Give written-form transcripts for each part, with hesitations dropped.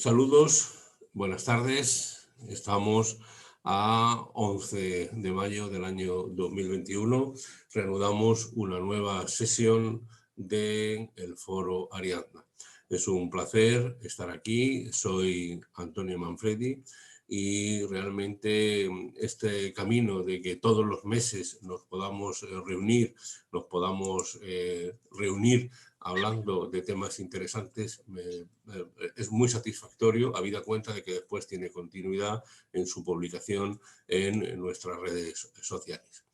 Saludos, buenas tardes. Estamos a 11 de mayo del año 2021. Reanudamos una nueva sesión del Foro Ariadna. Es un placer estar aquí. Soy Antonio Manfredi y realmente este camino de que todos los meses nos podamos reunir hablando de temas interesantes, es muy satisfactorio, habida cuenta de que después tiene continuidad en su publicación en nuestras redes sociales.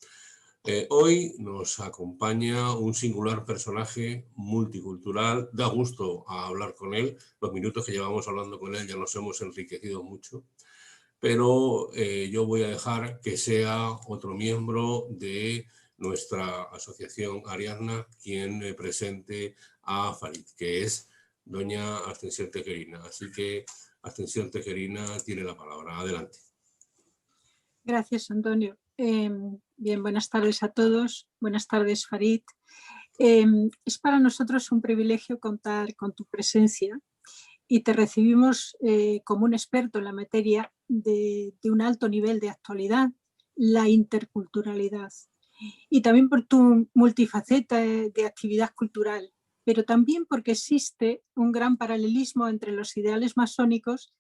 Hoy nos acompaña un singular personaje multicultural. Da gusto hablar con él. Los minutos que llevamos hablando con él ya nos hemos enriquecido mucho. Pero yo voy a dejar que sea otro miembro de nuestra asociación Ariadna quien presente a Farid, que es doña Ascensión Tejerina. Así que Ascensión Tejerina tiene la palabra. Adelante. Gracias, Antonio. Bien, buenas tardes a todos. Buenas tardes, Farid. Es para nosotros un privilegio contar con tu presencia y te recibimos como un experto en la materia de un alto nivel de actualidad, la interculturalidad, y también por tu multifaceta de actividad cultural, pero también porque existe un gran paralelismo entre los ideales masónicos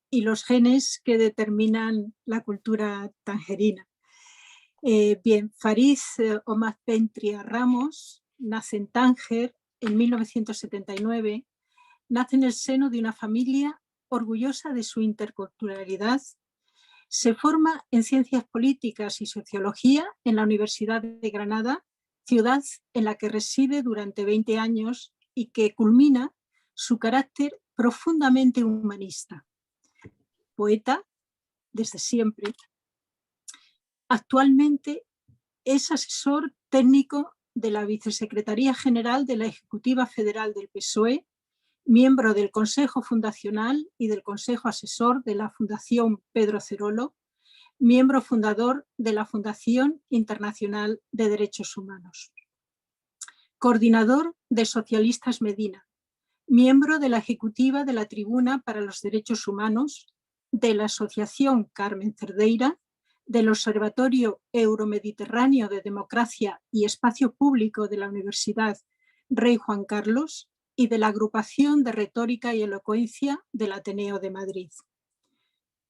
y los genes que determinan la cultura tangerina. Bien, Farid Omar Pentria Ramos nace en Tánger en 1979. Nace en el seno de una familia orgullosa de su interculturalidad. Se forma en Ciencias Políticas y Sociología en la Universidad de Granada, ciudad en la que reside durante 20 años y que culmina su carácter profundamente humanista. Poeta desde siempre. Actualmente es asesor técnico de la Vicesecretaría General de la Ejecutiva Federal del PSOE, miembro del Consejo Fundacional y del Consejo Asesor de la Fundación Pedro Cerolo, miembro fundador de la Fundación Internacional de Derechos Humanos. Coordinador de Socialistas Medina, miembro de la Ejecutiva de la Tribuna para los Derechos Humanos, de la Asociación Carmen Cerdeira, del Observatorio Euromediterráneo de Democracia y Espacio Público de la Universidad Rey Juan Carlos y de la Agrupación de Retórica y Elocuencia del Ateneo de Madrid.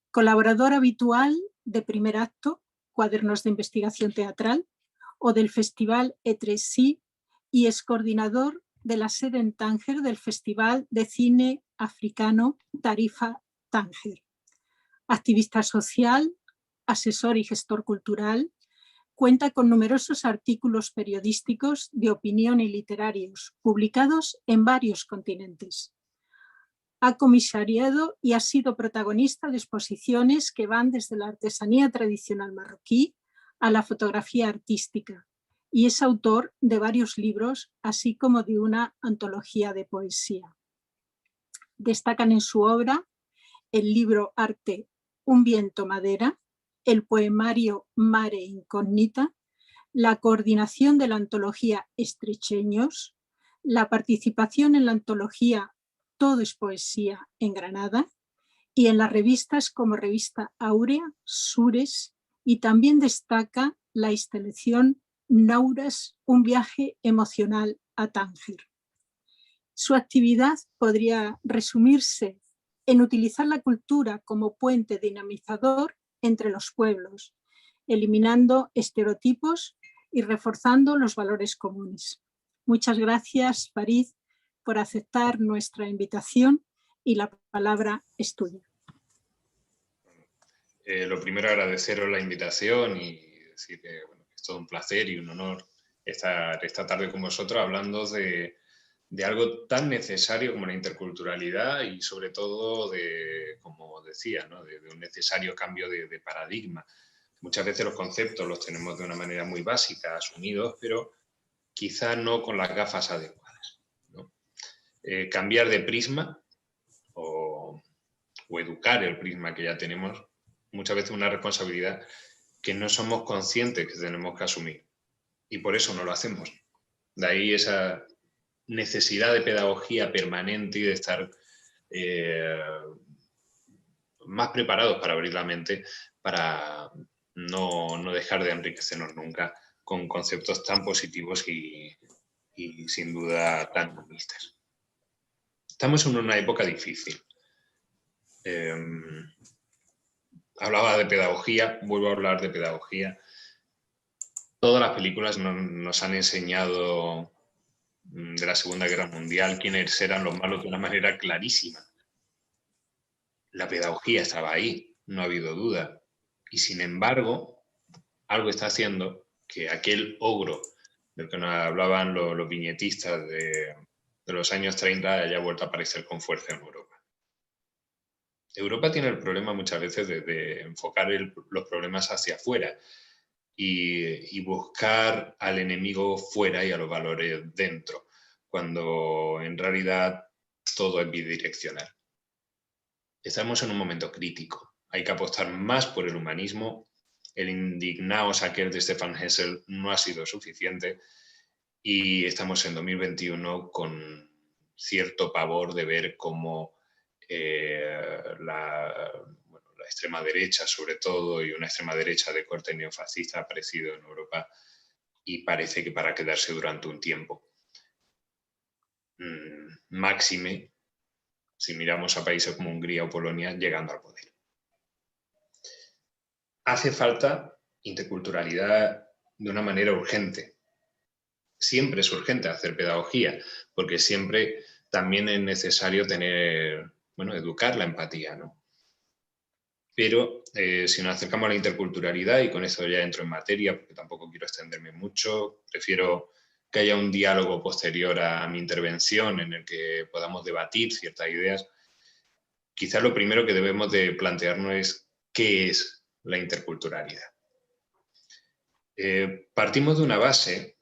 Colaborador habitual de Primer Acto, Cuadernos de Investigación Teatral, o del Festival E3Sí, y es coordinador de la sede en Tánger del Festival de Cine Africano Tarifa Tánger. Activista social, asesor y gestor cultural, cuenta con numerosos artículos periodísticos de opinión y literarios, publicados en varios continentes. Ha comisariado y ha sido protagonista de exposiciones que van desde la artesanía tradicional marroquí a la fotografía artística, y es autor de varios libros, así como de una antología de poesía. Destacan en su obra el libro Arte, un viento madera, el poemario Mare Incognita, la coordinación de la antología Estrecheños, la participación en la antología Todo es Poesía en Granada y en las revistas como Revista Áurea, Sures, y también destaca la instalación Nauras, un viaje emocional a Tánger. Su actividad podría resumirse en utilizar la cultura como puente dinamizador entre los pueblos, eliminando estereotipos y reforzando los valores comunes. Muchas gracias, Farid, por aceptar nuestra invitación, y la palabra es tuya. Lo primero, agradeceros la invitación y decir que bueno, es todo un placer y un honor estar esta tarde con vosotros hablando de algo tan necesario como la interculturalidad y sobre todo de, como decía, ¿no? de un necesario cambio de paradigma. Muchas veces los conceptos los tenemos de una manera muy básica, asumidos, pero quizá no con las gafas adecuadas, ¿no? Cambiar de prisma o educar el prisma que ya tenemos, muchas veces una responsabilidad que no somos conscientes que tenemos que asumir. Y por eso no lo hacemos. De ahí esa necesidad de pedagogía permanente y de estar más preparados para abrir la mente, para no dejar de enriquecernos nunca con conceptos tan positivos y sin duda tan humanistas. Estamos en una época difícil. Hablaba de pedagogía, vuelvo a hablar de pedagogía. Todas las películas nos han enseñado de la Segunda Guerra Mundial quiénes eran los malos de una manera clarísima. La pedagogía estaba ahí, no ha habido duda. Y sin embargo, algo está haciendo que aquel ogro del que nos hablaban los viñetistas de los años 30 haya vuelto a aparecer con fuerza en Europa. Europa tiene el problema muchas veces de enfocar los problemas hacia afuera y buscar al enemigo fuera y a los valores dentro, cuando en realidad todo es bidireccional. Estamos en un momento crítico. Hay que apostar más por el humanismo. El indignaos aquel de Stefan Hessel no ha sido suficiente y estamos en 2021 con cierto pavor de ver cómo la extrema derecha, sobre todo, y una extrema derecha de corte neofascista ha aparecido en Europa y parece que para quedarse durante un tiempo. Máxime si miramos a países como Hungría o Polonia llegando al poder. Hace falta interculturalidad de una manera urgente. Siempre es urgente hacer pedagogía, porque siempre también es necesario educar la empatía, ¿no? Pero si nos acercamos a la interculturalidad, y con eso ya entro en materia, porque tampoco quiero extenderme mucho, prefiero que haya un diálogo posterior a mi intervención en el que podamos debatir ciertas ideas. Quizás lo primero que debemos de plantearnos es qué es la interculturalidad. Partimos de una base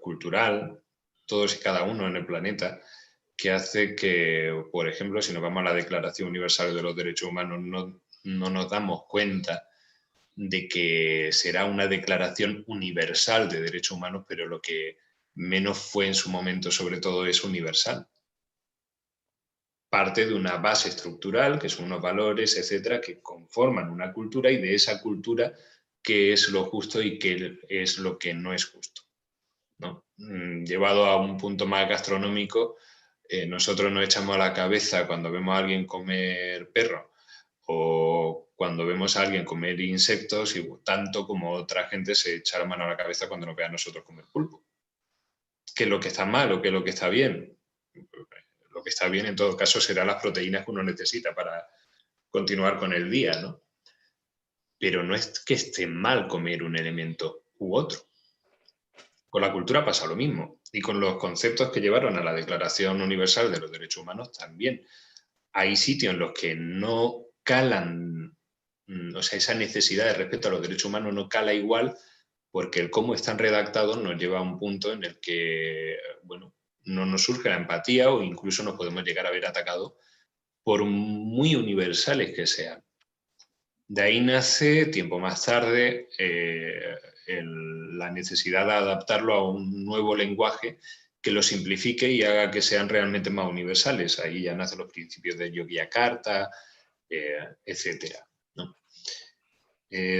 cultural, todos y cada uno en el planeta, que hace que, por ejemplo, si nos vamos a la Declaración Universal de los Derechos Humanos, no nos damos cuenta de que será una declaración universal de derechos humanos, pero lo que menos fue en su momento, sobre todo, es universal. Parte de una base estructural, que son unos valores, etcétera, que conforman una cultura, y de esa cultura qué es lo justo y qué es lo que no es justo, ¿no? Llevado a un punto más gastronómico, nosotros nos echamos a la cabeza cuando vemos a alguien comer perro o cuando vemos a alguien comer insectos, y tanto como otra gente se echa la mano a la cabeza cuando nos ve a nosotros comer pulpo. ¿Qué es lo que está mal o qué es lo que está bien? Lo que está bien en todo caso serán las proteínas que uno necesita para continuar con el día, ¿no? Pero no es que esté mal comer un elemento u otro. Con la cultura pasa lo mismo, y con los conceptos que llevaron a la Declaración Universal de los Derechos Humanos también. Hay sitios en los que no calan, o sea, esa necesidad de respeto a los derechos humanos no cala igual, porque el cómo están redactados nos lleva a un punto en el que, bueno, no nos surge la empatía, o incluso nos podemos llegar a ver atacados por muy universales que sean. De ahí nace, tiempo más tarde, la necesidad de adaptarlo a un nuevo lenguaje que lo simplifique y haga que sean realmente más universales. Ahí ya nacen los principios de Yogyakarta, etcétera, ¿no?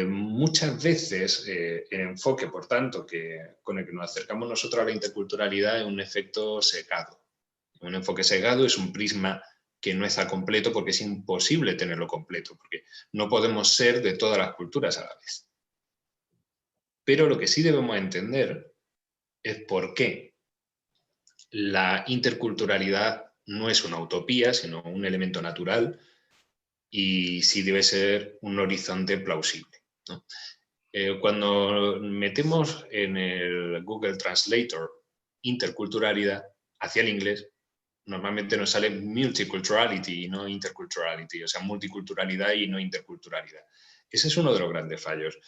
Muchas veces el enfoque, por tanto, con el que nos acercamos nosotros a la interculturalidad es un efecto sesgado. Un enfoque sesgado es un prisma que no está completo, porque es imposible tenerlo completo, porque no podemos ser de todas las culturas a la vez. Pero lo que sí debemos entender es por qué la interculturalidad no es una utopía, sino un elemento natural, y sí debe ser un horizonte plausible, ¿no? Cuando metemos en el Google Translator interculturalidad hacia el inglés, normalmente nos sale multiculturality y no interculturality, o sea, multiculturalidad y no interculturalidad. Ese es uno de los grandes fallos.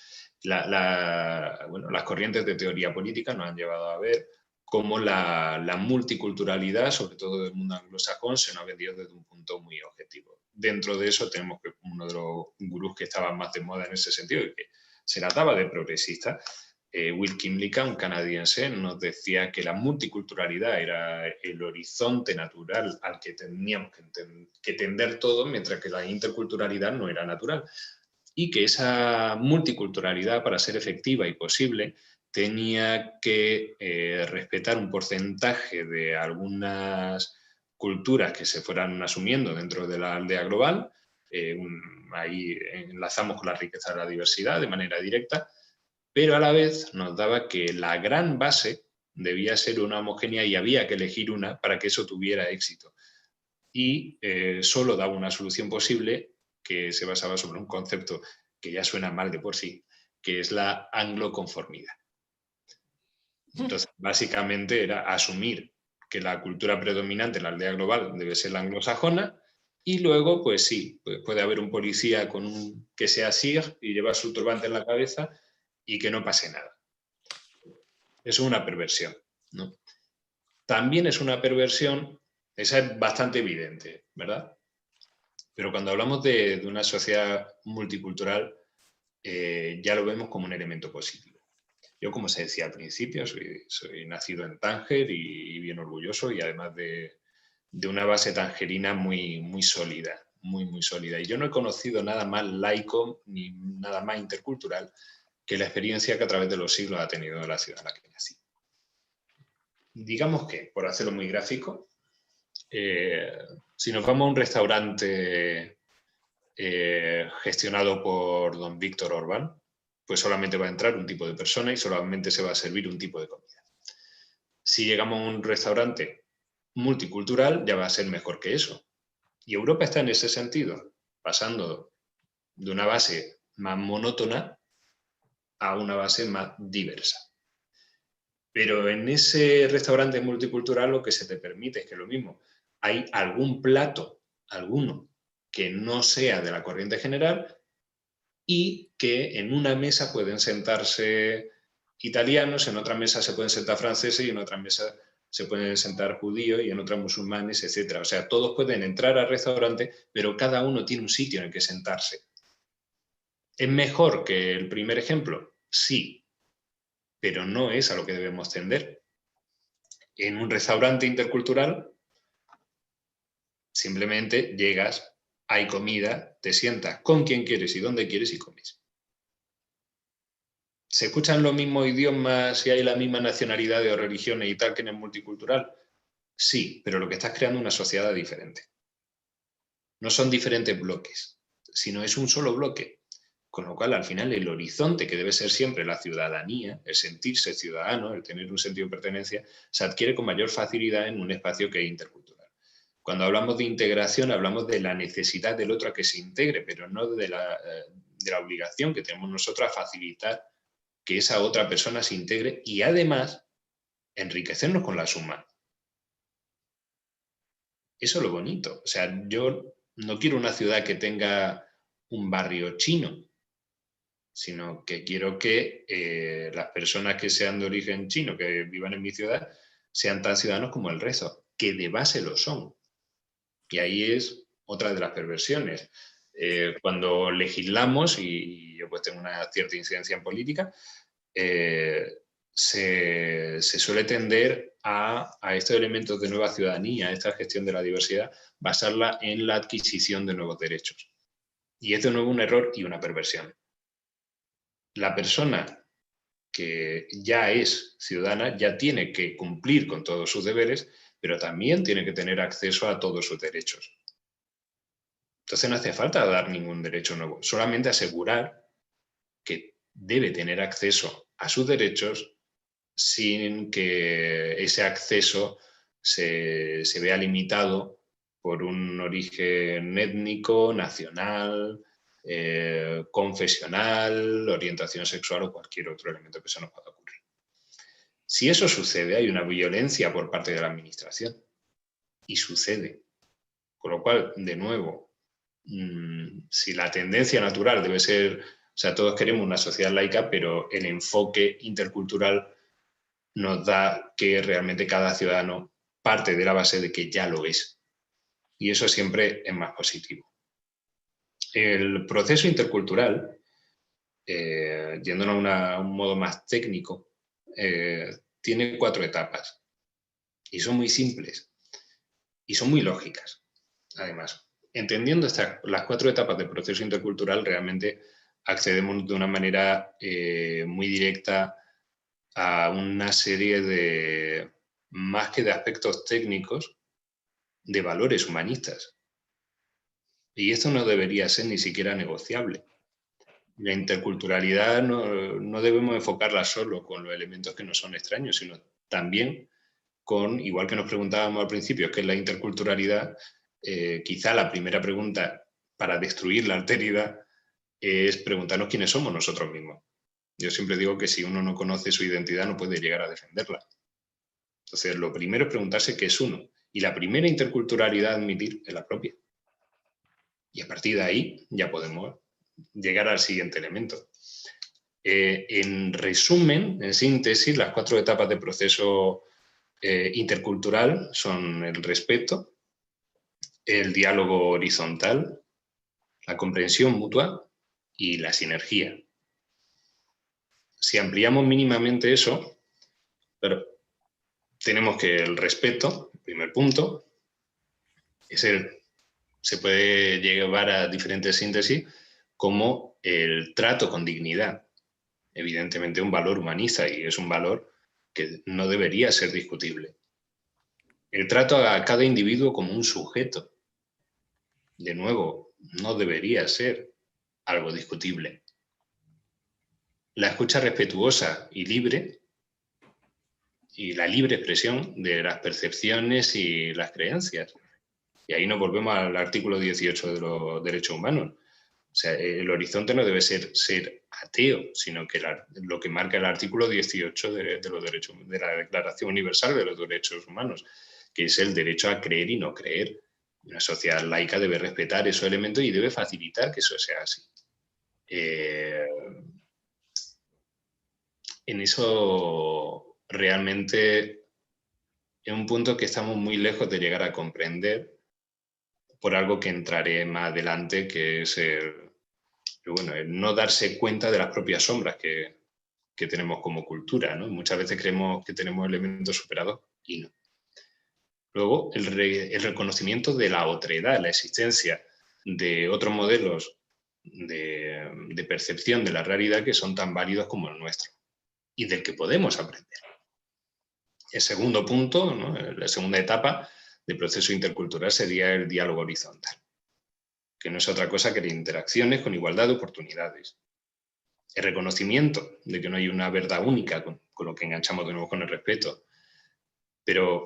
Las corrientes de teoría política nos han llevado a ver cómo la multiculturalidad, sobre todo del mundo anglosajón, se nos ha vendido desde un punto muy objetivo. Dentro de eso tenemos uno de los gurús que estaba más de moda en ese sentido y que se trataba de progresista, Will Kymlicka, un canadiense, nos decía que la multiculturalidad era el horizonte natural al que teníamos que tender todos, mientras que la interculturalidad no era natural. Y que esa multiculturalidad, para ser efectiva y posible, tenía que respetar un porcentaje de algunas culturas que se fueran asumiendo dentro de la aldea global. Ahí enlazamos con la riqueza de la diversidad de manera directa, pero a la vez nos daba que la gran base debía ser una homogénea y había que elegir una para que eso tuviera éxito. Y solo daba una solución posible que se basaba sobre un concepto que ya suena mal de por sí, que es la angloconformidad. Entonces, básicamente era asumir que la cultura predominante en la aldea global debe ser la anglosajona, y luego, pues sí, puede haber un policía que sea Sikh y lleva su turbante en la cabeza y que no pase nada. Eso es una perversión, ¿no? También es una perversión, esa es bastante evidente, ¿verdad? Pero cuando hablamos de una sociedad multicultural, ya lo vemos como un elemento positivo. Yo, como se decía al principio, soy nacido en Tánger y bien orgulloso, y además de una base tangerina muy, muy sólida, muy sólida. Y yo no he conocido nada más laico ni nada más intercultural que la experiencia que a través de los siglos ha tenido la ciudad en la que nací. Digamos que, por hacerlo muy gráfico, si nos vamos a un restaurante gestionado por don Víctor Orbán, pues solamente va a entrar un tipo de persona y solamente se va a servir un tipo de comida. Si llegamos a un restaurante multicultural, ya va a ser mejor que eso. Y Europa está en ese sentido, pasando de una base más monótona a una base más diversa. Pero en ese restaurante multicultural lo que se te permite es que lo mismo, hay algún plato, alguno, que no sea de la corriente general, y que en una mesa pueden sentarse italianos, en otra mesa se pueden sentar franceses y en otra mesa se pueden sentar judíos y en otras musulmanes, etc. O sea, todos pueden entrar al restaurante, pero cada uno tiene un sitio en el que sentarse. ¿Es mejor que el primer ejemplo? Sí, pero no es a lo que debemos tender. En un restaurante intercultural, simplemente llegas, hay comida, te sientas con quien quieres y donde quieres y comes. ¿Se escuchan los mismos idiomas y hay la misma nacionalidad o religiones y tal que en el multicultural? Sí, pero lo que estás creando es una sociedad diferente. No son diferentes bloques, sino es un solo bloque. Con lo cual, al final, el horizonte que debe ser siempre la ciudadanía, el sentirse ciudadano, el tener un sentido de pertenencia, se adquiere con mayor facilidad en un espacio que es intercultural. Cuando hablamos de integración, hablamos de la necesidad del otro a que se integre, pero no de la obligación que tenemos nosotros a facilitar que esa otra persona se integre y además enriquecernos con la suma. Eso es lo bonito. O sea, yo no quiero una ciudad que tenga un barrio chino, sino que quiero que las personas que sean de origen chino, que vivan en mi ciudad, sean tan ciudadanos como el resto, que de base lo son. Y ahí es otra de las perversiones. Cuando legislamos, y yo pues tengo una cierta incidencia en política, se suele tender a estos elementos de nueva ciudadanía, a esta gestión de la diversidad, basarla en la adquisición de nuevos derechos. Y es de nuevo un error y una perversión. La persona que ya es ciudadana ya tiene que cumplir con todos sus deberes, pero también tiene que tener acceso a todos sus derechos. Entonces no hace falta dar ningún derecho nuevo, solamente asegurar que debe tener acceso a sus derechos sin que ese acceso se vea limitado por un origen étnico, nacional, confesional, orientación sexual o cualquier otro elemento que se nos pueda ocurrir. Si eso sucede, hay una violencia por parte de la administración. Y sucede. Con lo cual, de nuevo, si la tendencia natural debe ser, o sea, todos queremos una sociedad laica, pero el enfoque intercultural nos da que realmente cada ciudadano parte de la base de que ya lo es. Y eso siempre es más positivo. El proceso intercultural yéndonos a un modo más técnico, tiene 4 etapas. Y son muy simples. Y son muy lógicas, además. Entendiendo las 4 etapas del proceso intercultural, realmente accedemos de una manera muy directa a una serie de, más que de aspectos técnicos, de valores humanistas. Y esto no debería ser ni siquiera negociable. La interculturalidad no debemos enfocarla solo con los elementos que nos son extraños, sino también con, igual que nos preguntábamos al principio, ¿qué es la interculturalidad? Quizá la primera pregunta para destruir la alteridad es preguntarnos quiénes somos nosotros mismos. Yo siempre digo que si uno no conoce su identidad no puede llegar a defenderla. Entonces, lo primero es preguntarse qué es uno. Y la primera interculturalidad a admitir es la propia. Y a partir de ahí ya podemos llegar al siguiente elemento. En resumen, en síntesis, las 4 etapas de proceso intercultural son el respeto, el diálogo horizontal, la comprensión mutua y la sinergia. Si ampliamos mínimamente eso, pero tenemos que el respeto, el primer punto, se puede llevar a diferentes síntesis como el trato con dignidad. Evidentemente un valor humanista y es un valor que no debería ser discutible. El trato a cada individuo como un sujeto, de nuevo, no debería ser algo discutible. La escucha respetuosa y libre, y la libre expresión de las percepciones y las creencias. Y ahí nos volvemos al artículo 18 de los derechos humanos. O sea, el horizonte no debe ser ateo, sino que lo que marca el artículo 18 de los derechos, de la Declaración Universal de los Derechos Humanos, que es el derecho a creer y no creer. Una sociedad laica debe respetar esos elementos y debe facilitar que eso sea así. En eso realmente es un punto que estamos muy lejos de llegar a comprender por algo que entraré más adelante, que es el no darse cuenta de las propias sombras que tenemos como cultura, ¿no? Muchas veces creemos que tenemos elementos superados y no. Luego, el reconocimiento de la otredad, la existencia de otros modelos de percepción de la realidad que son tan válidos como el nuestro y del que podemos aprender. El segundo punto, ¿no? La segunda etapa del proceso intercultural sería el diálogo horizontal, que no es otra cosa que interacciones con igualdad de oportunidades. El reconocimiento de que no hay una verdad única, con lo que enganchamos de nuevo con el respeto, pero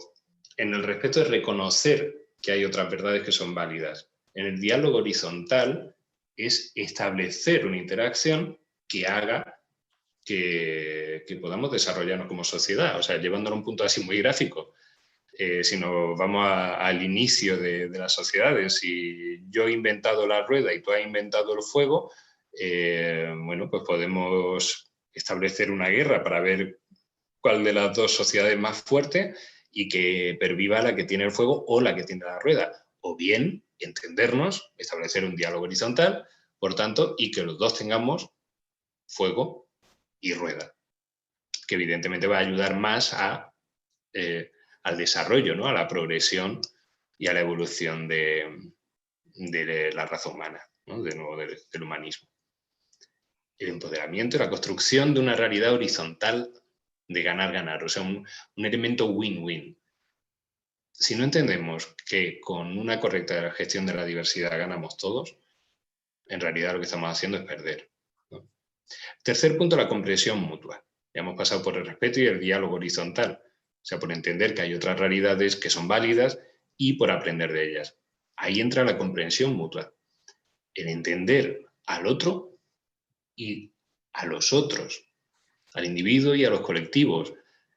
en el respeto es reconocer que hay otras verdades que son válidas. En el diálogo horizontal es establecer una interacción que haga que podamos desarrollarnos como sociedad, o sea, llevándolo a un punto así muy gráfico. Si nos vamos al inicio de las sociedades, si yo he inventado la rueda y tú has inventado el fuego, pues podemos establecer una guerra para ver cuál de las dos sociedades es más fuerte y que perviva la que tiene el fuego o la que tiene la rueda. O bien, entendernos, establecer un diálogo horizontal, por tanto, y que los dos tengamos fuego y rueda, que evidentemente va a ayudar más al desarrollo, ¿no? A la progresión y a la evolución de la raza humana, ¿no? De nuevo, del humanismo. El empoderamiento y la construcción de una realidad horizontal de ganar-ganar, o sea, un elemento win-win. Si no entendemos que con una correcta gestión de la diversidad ganamos todos, en realidad lo que estamos haciendo es perder, ¿no? Tercer punto, la comprensión mutua. Ya hemos pasado por el respeto y el diálogo horizontal, o sea, por entender que hay otras realidades que son válidas y por aprender de ellas. Ahí entra la comprensión mutua, el entender al otro y a los otros, al individuo y a los colectivos,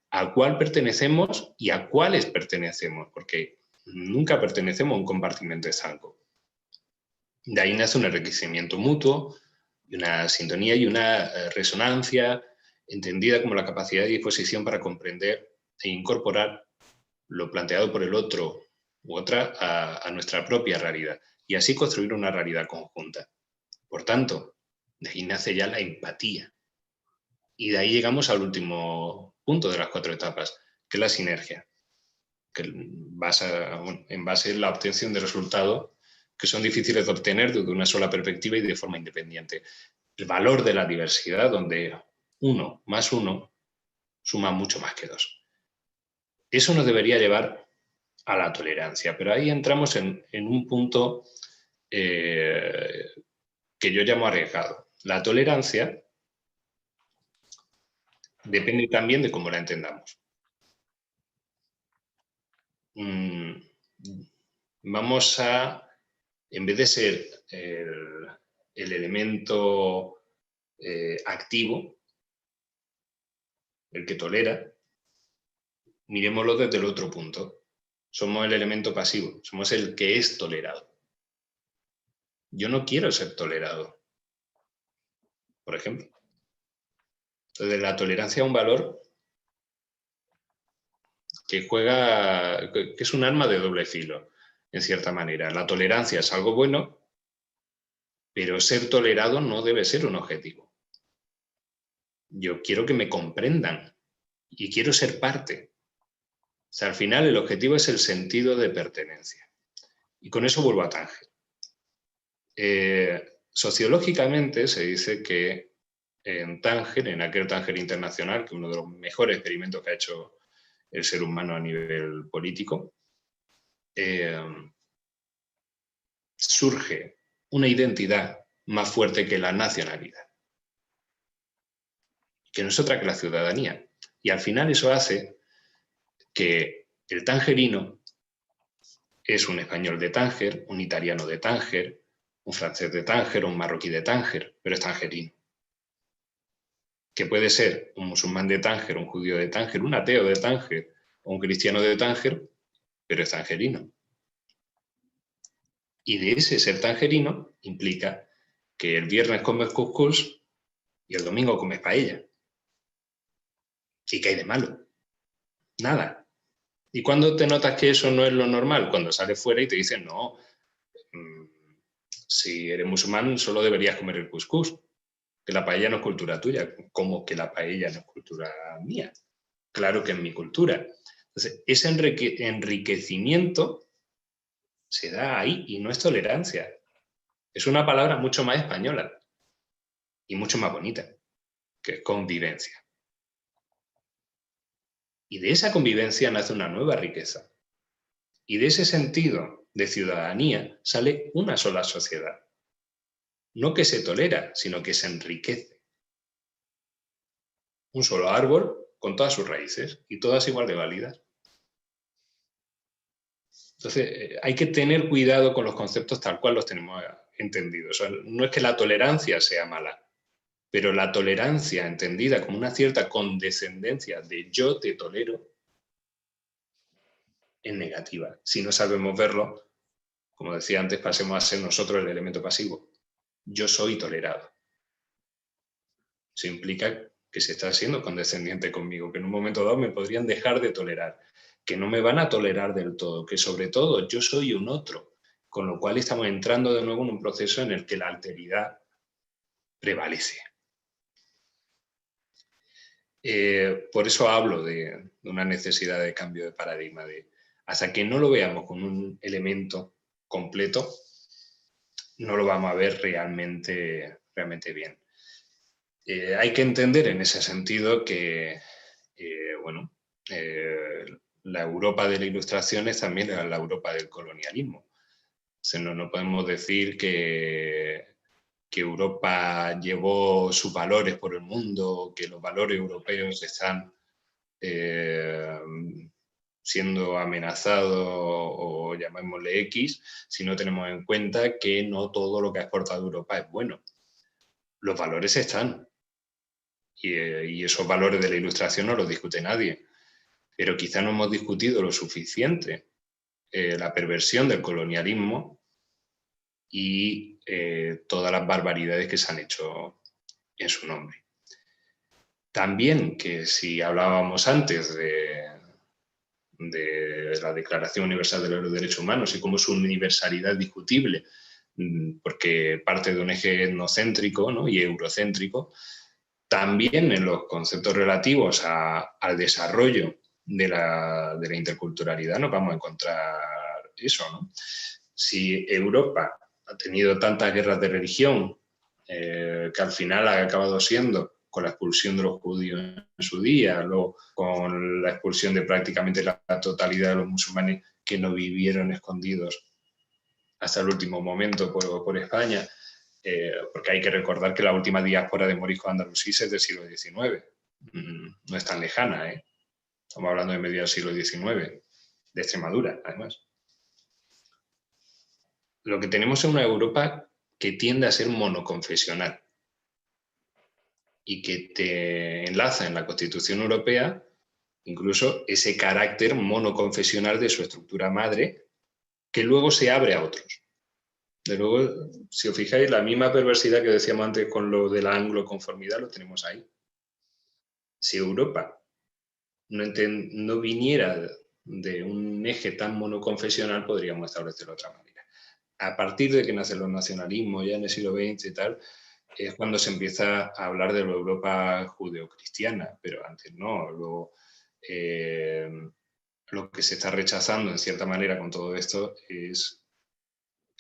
a cuál pertenecemos y a cuáles pertenecemos, porque nunca pertenecemos a un compartimento estanco. De ahí nace un enriquecimiento mutuo, y una sintonía y una resonancia entendida como la capacidad de disposición para comprender e incorporar lo planteado por el otro u otra a nuestra propia realidad y así construir una realidad conjunta. Por tanto, De ahí nace ya la empatía. Y de ahí llegamos al último punto de las 4 etapas, que es la sinergia, que en base en la obtención de resultados que son difíciles de obtener desde una sola perspectiva y de forma independiente. El valor de la diversidad, donde 1 más 1 suma mucho más que 2. Eso nos debería llevar a la tolerancia, pero ahí entramos en un punto que yo llamo arriesgado. La tolerancia depende también de cómo la entendamos. Vamos a, en vez de ser el elemento activo, el que tolera, miremoslo desde el otro punto. Somos el elemento pasivo, somos el que es tolerado. Yo no quiero ser tolerado, por ejemplo. Entonces, la tolerancia es un valor que juega, que es un arma de doble filo, en cierta manera. La tolerancia es algo bueno, pero ser tolerado no debe ser un objetivo. Yo quiero que me comprendan y quiero ser parte. O sea, al final el objetivo es el sentido de pertenencia. Y con eso vuelvo a Tánger. Sociológicamente se dice que en Tánger, en aquel Tánger internacional, que es uno de los mejores experimentos que ha hecho el ser humano a nivel político, surge una identidad más fuerte que la nacionalidad, que no es otra que la ciudadanía. Y al final eso hace que el tangerino es un español de Tánger, un italiano de Tánger, un francés de Tánger, un marroquí de Tánger, pero es tangerino. Que puede ser un musulmán de Tánger, un judío de Tánger, un ateo de Tánger o un cristiano de Tánger, pero es tangerino. Y de ese ser tangerino implica que el viernes comes cuscús y el domingo comes paella. ¿Y qué hay de malo? Nada. ¿Y cuándo te notas que eso no es lo normal? Cuando sales fuera y te dicen, no, si eres musulmán solo deberías comer el cuscús, que la paella no es cultura tuya. ¿Cómo que la paella no es cultura mía? Claro que es mi cultura. Entonces, ese enriquecimiento se da ahí y no es tolerancia. Es una palabra mucho más española y mucho más bonita, que es convivencia. Y de esa convivencia nace una nueva riqueza. Y de ese sentido de ciudadanía sale una sola sociedad. No que se tolera, sino que se enriquece. Un solo árbol con todas sus raíces y todas igual de válidas. Entonces, hay que tener cuidado con los conceptos tal cual los tenemos entendidos. O sea, no es que la tolerancia sea mala, pero la tolerancia entendida como una cierta condescendencia de yo te tolero es negativa. Si no sabemos verlo, como decía antes, pasemos a ser nosotros el elemento pasivo. Yo soy tolerado. Eso implica que se está siendo condescendiente conmigo, que en un momento dado me podrían dejar de tolerar, que no me van a tolerar del todo, que sobre todo yo soy un otro, con lo cual estamos entrando de nuevo en un proceso en el que la alteridad prevalece. Por eso hablo de una necesidad de cambio de paradigma, hasta que no lo veamos como un elemento completo, no lo vamos a ver realmente bien. Hay que entender en ese sentido que, la Europa de la Ilustración es también la Europa del colonialismo. O sea, no podemos decir que Europa llevó sus valores por el mundo, que los valores europeos están siendo amenazados o llamémosle X, si no tenemos en cuenta que no todo lo que ha exportado Europa es bueno. Los valores están. Y esos valores de la Ilustración no los discute nadie. Pero quizá no hemos discutido lo suficiente la perversión del colonialismo y todas las barbaridades que se han hecho en su nombre. También que si hablábamos antes de la Declaración Universal de los Derechos Humanos y cómo su universalidad es discutible porque parte de un eje etnocéntrico, ¿no?, y eurocéntrico. También en los conceptos relativos al desarrollo de la interculturalidad nos vamos a encontrar eso, ¿no? Si Europa ha tenido tantas guerras de religión, que al final ha acabado siendo con la expulsión de los judíos en su día, luego con la expulsión de prácticamente la totalidad de los musulmanes que no vivieron escondidos hasta el último momento por España, porque hay que recordar que la última diáspora de moriscos andalusíes es del siglo XIX, no es tan lejana, ¿eh? Estamos hablando de mediados del siglo XIX, de Extremadura, además. Lo que tenemos es una Europa que tiende a ser monoconfesional y que te enlaza en la Constitución Europea incluso ese carácter monoconfesional de su estructura madre, que luego se abre a otros. De luego, si os fijáis, la misma perversidad que decíamos antes con lo de la angloconformidad lo tenemos ahí. Si Europa no viniera de un eje tan monoconfesional, podríamos establecerlo de otra manera. A partir de que nacen los nacionalismos, ya en el siglo XX y tal, es cuando se empieza a hablar de la Europa judeocristiana, pero antes no. Luego, lo que se está rechazando, en cierta manera, con todo esto, es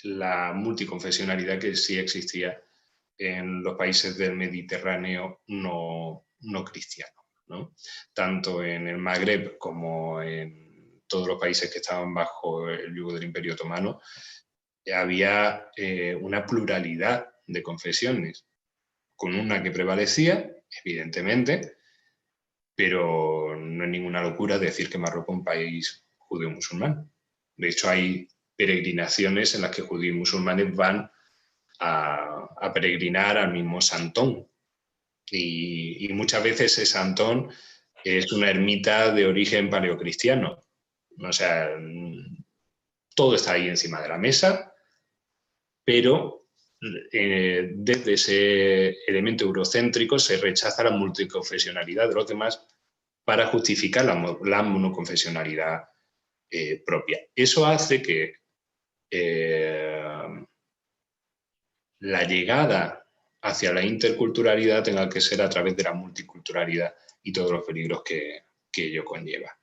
la multiconfesionalidad que sí existía en los países del Mediterráneo no cristiano, ¿no? Tanto en el Magreb como en todos los países que estaban bajo el yugo del Imperio Otomano, había una pluralidad de confesiones, con una que prevalecía, evidentemente, pero no es ninguna locura decir que Marruecos es un país judeo-musulmán. De hecho, hay peregrinaciones en las que judíos y musulmanes van a peregrinar al mismo Santón. Y muchas veces ese Santón es una ermita de origen paleocristiano. O sea, todo está ahí encima de la mesa, pero desde ese elemento eurocéntrico se rechaza la multiconfesionalidad de los demás para justificar la monoconfesionalidad propia. Eso hace que la llegada hacia la interculturalidad tenga que ser a través de la multiculturalidad y todos los peligros que ello conlleva.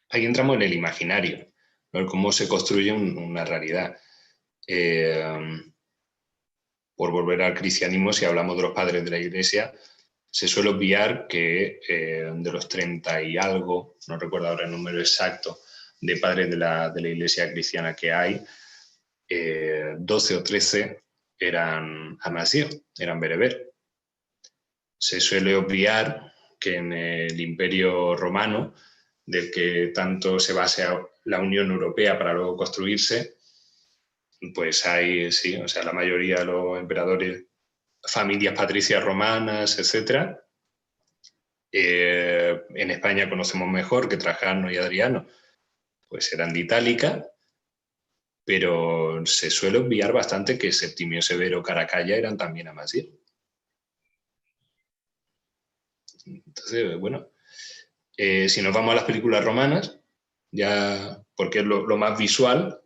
Ahí entramos en el imaginario, ¿no? Cómo se construye una realidad. Por volver al cristianismo, si hablamos de los padres de la Iglesia, se suele obviar que de los 30 y algo, no recuerdo ahora el número exacto, de padres de la Iglesia cristiana que hay, 12 o 13 eran amazigh, eran bereber. Se suele obviar que en el Imperio Romano, del que tanto se basa la Unión Europea para luego construirse, pues hay, sí, o sea, la mayoría de los emperadores, familias patricias romanas, etc. En España conocemos mejor que Trajano y Adriano, pues eran de Itálica, pero se suele obviar bastante que Septimio Severo, Caracalla eran también amazigh. Entonces, bueno, si nos vamos a las películas romanas, ya porque es lo más visual,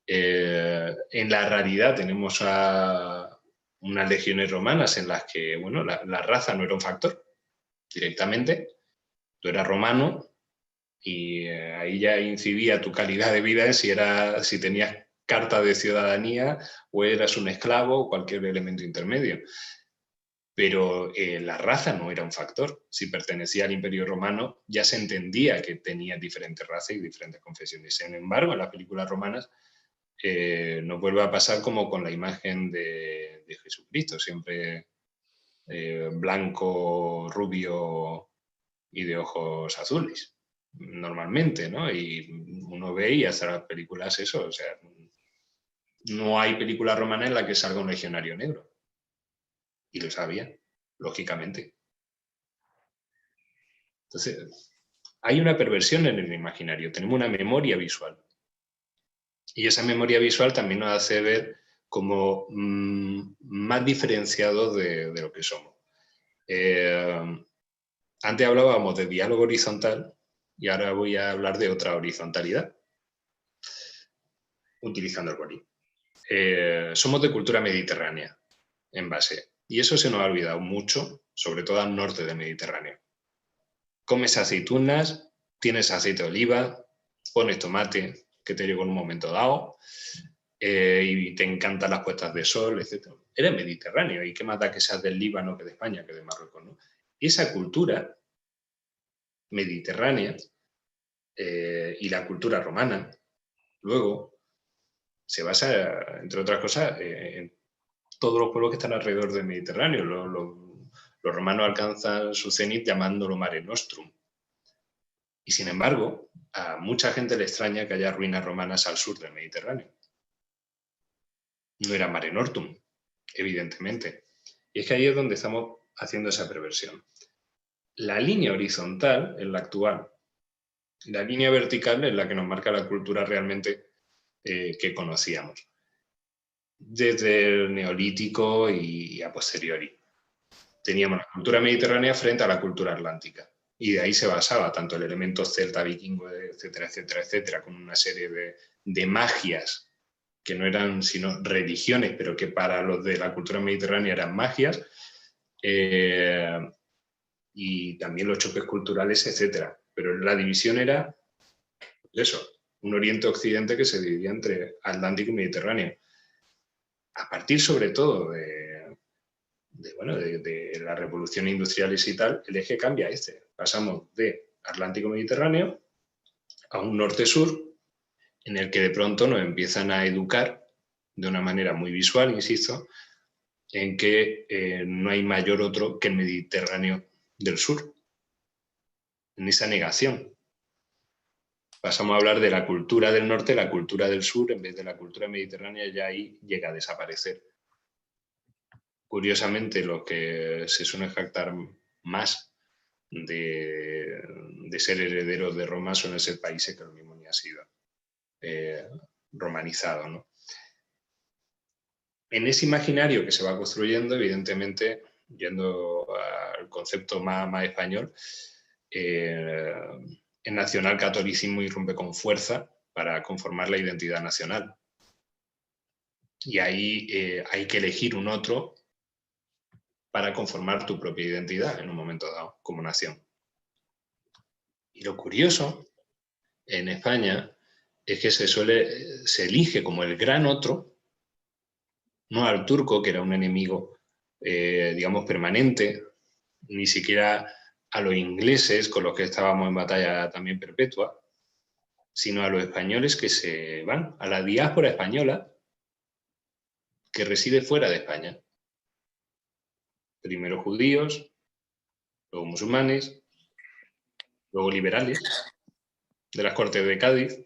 en la realidad tenemos a unas legiones romanas en las que, bueno, la raza no era un factor directamente. Tú eras romano y ahí ya incidía tu calidad de vida en si tenías carta de ciudadanía o eras un esclavo o cualquier elemento intermedio. Pero la raza no era un factor. Si pertenecía al Imperio Romano, ya se entendía que tenía diferentes razas y diferentes confesiones. Sin embargo, en las películas romanas nos vuelve a pasar como con la imagen de Jesucristo, siempre blanco, rubio y de ojos azules, normalmente, ¿no? Y uno ve y hasta las películas eso, o sea, no hay película romana en la que salga un legionario negro. Y lo sabía, lógicamente. Entonces, hay una perversión en el imaginario, tenemos una memoria visual. Y esa memoria visual también nos hace ver como más diferenciados de lo que somos. Antes hablábamos de diálogo horizontal y ahora voy a hablar de otra horizontalidad, utilizando el Corán. somos de cultura mediterránea, en base. Y eso se nos ha olvidado mucho, sobre todo al norte del Mediterráneo. Comes aceitunas, tienes aceite de oliva, pones tomate, que te llegó en un momento dado, y te encantan las puestas de sol, etc. Eres mediterráneo, y qué más da que seas del Líbano, que de España, que de Marruecos, ¿no? Esa cultura mediterránea y la cultura romana, luego, se basa, entre otras cosas, en todos los pueblos que están alrededor del Mediterráneo. Los romanos alcanzan su cenit llamándolo Mare Nostrum. Y sin embargo, a mucha gente le extraña que haya ruinas romanas al sur del Mediterráneo. No era Mare Nostrum, evidentemente. Y es que ahí es donde estamos haciendo esa perversión. La línea horizontal es la actual. La línea vertical es la que nos marca la cultura realmente que conocíamos. Desde el Neolítico y a posteriori. Teníamos la cultura mediterránea frente a la cultura atlántica. Y de ahí se basaba tanto el elemento celta, vikingo, etcétera, etcétera, etcétera, con una serie de magias que no eran sino religiones, pero que para los de la cultura mediterránea eran magias, y también los choques culturales, etcétera. Pero la división era eso, un oriente-occidente que se dividía entre Atlántico y Mediterráneo. A partir sobre todo de la revolución industrial y tal, el eje cambia Pasamos de Atlántico-Mediterráneo a un norte-sur en el que de pronto nos empiezan a educar de una manera muy visual, insisto, en que no hay mayor otro que el Mediterráneo del sur. En esa negación. Pasamos a hablar de la cultura del norte, la cultura del sur, en vez de la cultura mediterránea, ya ahí llega a desaparecer. Curiosamente, lo que se suele jactar más de ser herederos de Roma suelen ser países que lo mismo ni ha sido romanizado, ¿no? En ese imaginario que se va construyendo, evidentemente, yendo al concepto más español, el nacionalcatolicismo irrumpe con fuerza para conformar la identidad nacional. Y ahí hay que elegir un otro para conformar tu propia identidad en un momento dado, como nación. Y lo curioso en España es que se elige como el gran otro, no al turco, que era un enemigo, digamos, permanente, ni siquiera a los ingleses, con los que estábamos en batalla también perpetua, sino a los españoles que se van, a la diáspora española que reside fuera de España. Primero judíos, luego musulmanes, luego liberales, de las Cortes de Cádiz,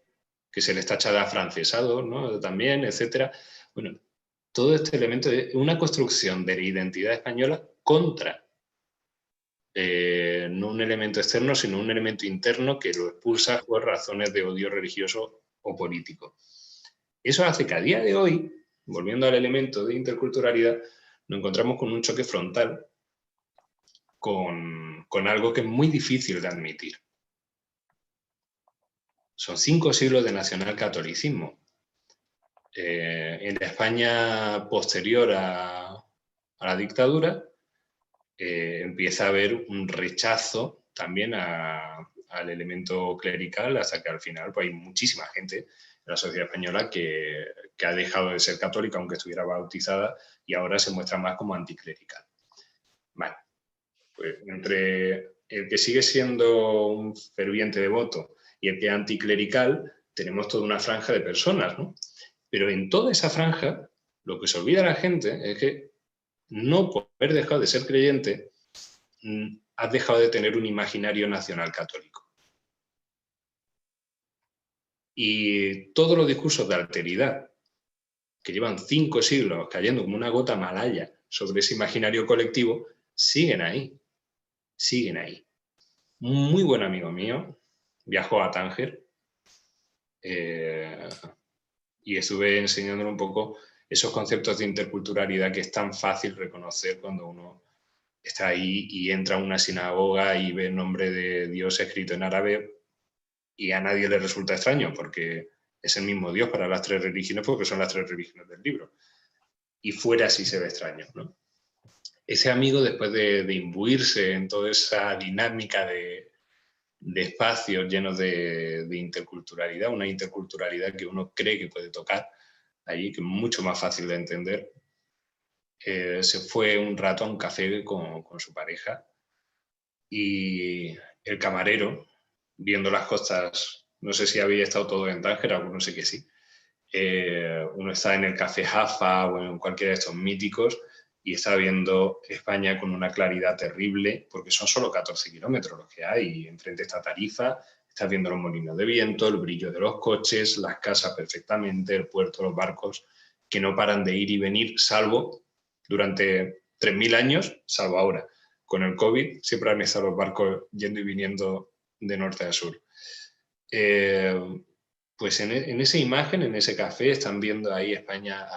que se les tacha de afrancesados, ¿no? También, etcétera. Bueno, todo este elemento es una construcción de la identidad española contra no un elemento externo, sino un elemento interno que lo expulsa por razones de odio religioso o político. Eso hace que a día de hoy, volviendo al elemento de interculturalidad, nos encontramos con un choque frontal con algo que es muy difícil de admitir. Son 5 siglos de nacionalcatolicismo. En la España posterior a la dictadura empieza a haber un rechazo también al elemento clerical, hasta que al final pues, hay muchísima gente en la sociedad española que ha dejado de ser católica, aunque estuviera bautizada, y ahora se muestra más como anticlerical. Vale. Pues entre el que sigue siendo un ferviente devoto y el que es anticlerical, tenemos toda una franja de personas, ¿no? Pero en toda esa franja, lo que se olvida la gente es que no por haber dejado de ser creyente, has dejado de tener un imaginario nacional católico. Y todos los discursos de alteridad, que llevan 5 siglos cayendo como una gota malaya sobre ese imaginario colectivo, siguen ahí. Siguen ahí. Un muy buen amigo mío viajó a Tánger y estuve enseñándole un poco esos conceptos de interculturalidad que es tan fácil reconocer cuando uno está ahí y entra a una sinagoga y ve el nombre de Dios escrito en árabe y a nadie le resulta extraño porque es el mismo Dios para las tres religiones porque son las tres religiones del libro. Y fuera sí se ve extraño, ¿no? Ese amigo, después de imbuirse en toda esa dinámica de espacios llenos de interculturalidad, una interculturalidad que uno cree que puede tocar allí, que es mucho más fácil de entender, se fue un rato a un café con su pareja y el camarero, viendo las costas, no sé si había estado todo en Tánger, algunos sé que sí, uno está en el Café Jaffa o en cualquiera de estos míticos y está viendo España con una claridad terrible, porque son solo 14 kilómetros los que hay, y enfrente está Tarifa, estás viendo los molinos de viento, el brillo de los coches, las casas perfectamente, el puerto, los barcos, que no paran de ir y venir, salvo durante 3.000 años, salvo ahora. Con el COVID siempre han estado los barcos yendo y viniendo de norte a sur. Pues en esa imagen, en ese café, están viendo ahí España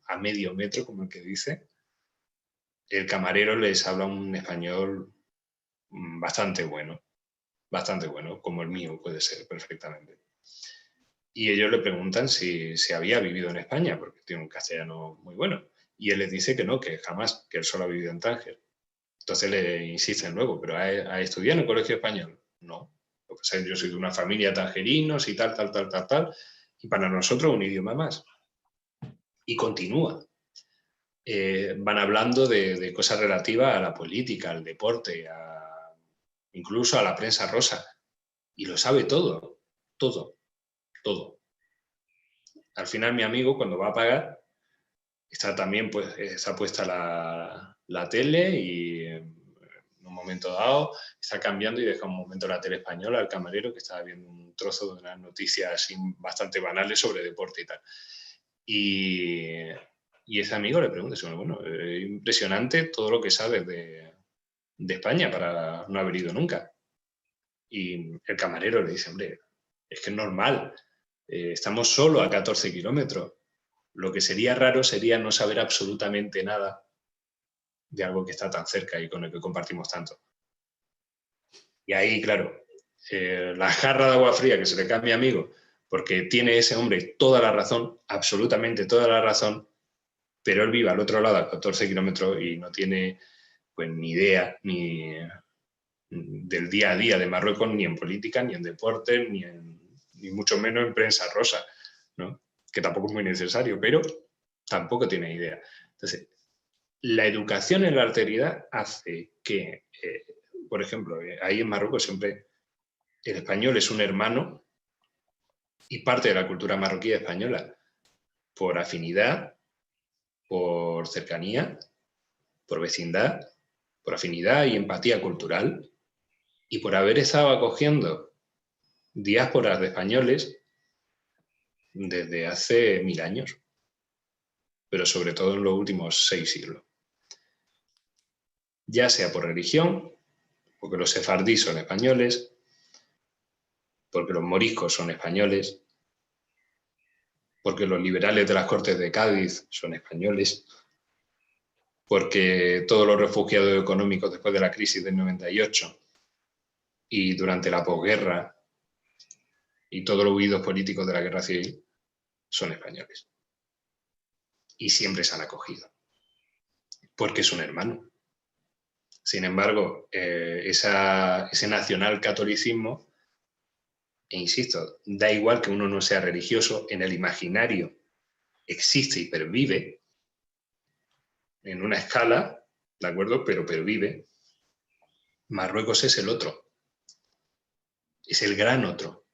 a medio metro, como el que dice. El camarero les habla un español bastante bueno, como el mío puede ser perfectamente. Y ellos le preguntan si había vivido en España, porque tiene un castellano muy bueno. Y él les dice que no, que jamás, que él solo ha vivido en Tánger. Entonces le insisten luego, ¿pero ha estudiado en el colegio español? No. Pues yo soy de una familia tangerinos y tal. Y para nosotros un idioma más. Y continúa. Van hablando de cosas relativas a la política, al deporte, incluso a la prensa rosa. Y lo sabe todo. Al final mi amigo, cuando va a pagar, está también, pues, está puesta la tele y en un momento dado está cambiando y deja un momento la tele española al camarero que estaba viendo un trozo de unas noticias así bastante banales sobre deporte y tal. Y ese amigo le pregunta, bueno, impresionante todo lo que sabes de España para no haber ido nunca. Y el camarero le dice, hombre, es que es normal, estamos solo a 14 kilómetros. Lo que sería raro sería no saber absolutamente nada de algo que está tan cerca y con el que compartimos tanto. Y ahí, claro, la jarra de agua fría que se le cae a mi amigo, porque tiene ese hombre toda la razón, absolutamente toda la razón, pero él vive al otro lado, a 14 kilómetros, y no tiene pues ni idea ni del día a día de Marruecos, ni en política, ni en deporte, ni mucho menos en prensa rosa, ¿no? Que tampoco es muy necesario, pero tampoco tiene idea. Entonces, la educación en la alteridad hace que, por ejemplo, ahí en Marruecos siempre el español es un hermano y parte de la cultura marroquí española por afinidad, por cercanía, por vecindad, por afinidad y empatía cultural, y por haber estado acogiendo diásporas de españoles desde hace 1000 años, pero sobre todo en los últimos 6 siglos. Ya sea por religión, porque los sefardíes son españoles, porque los moriscos son españoles, porque los liberales de las Cortes de Cádiz son españoles, porque todos los refugiados económicos después de la crisis del 98 y durante la posguerra y todos los huidos políticos de la guerra civil son españoles. Y siempre se han acogido, porque es un hermano. Sin embargo, ese nacionalcatolicismo, e insisto, da igual que uno no sea religioso, en el imaginario existe y pervive en una escala, ¿de acuerdo? Pero pervive. Marruecos es el otro, es el gran otro.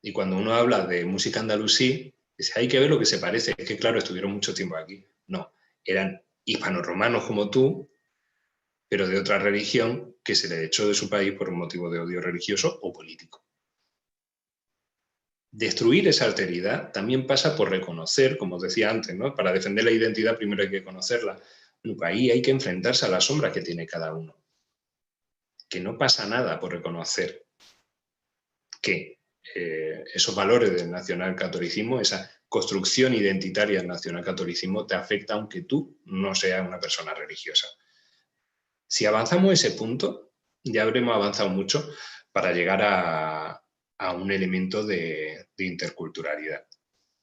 Y cuando uno habla de música andalusí, dice, hay que ver lo que se parece. Es que, claro, estuvieron mucho tiempo aquí. No, eran hispano-romanos como tú, pero de otra religión que se le echó de su país por un motivo de odio religioso o político. Destruir esa alteridad también pasa por reconocer, como os decía antes, ¿no? Para defender la identidad primero hay que conocerla. Bueno, ahí hay que enfrentarse a la sombra que tiene cada uno. Que no pasa nada por reconocer que esos valores del nacionalcatolicismo, esa construcción identitaria del nacionalcatolicismo te afecta aunque tú no seas una persona religiosa. Si avanzamos ese punto, ya habremos avanzado mucho para llegar a a un elemento de interculturalidad.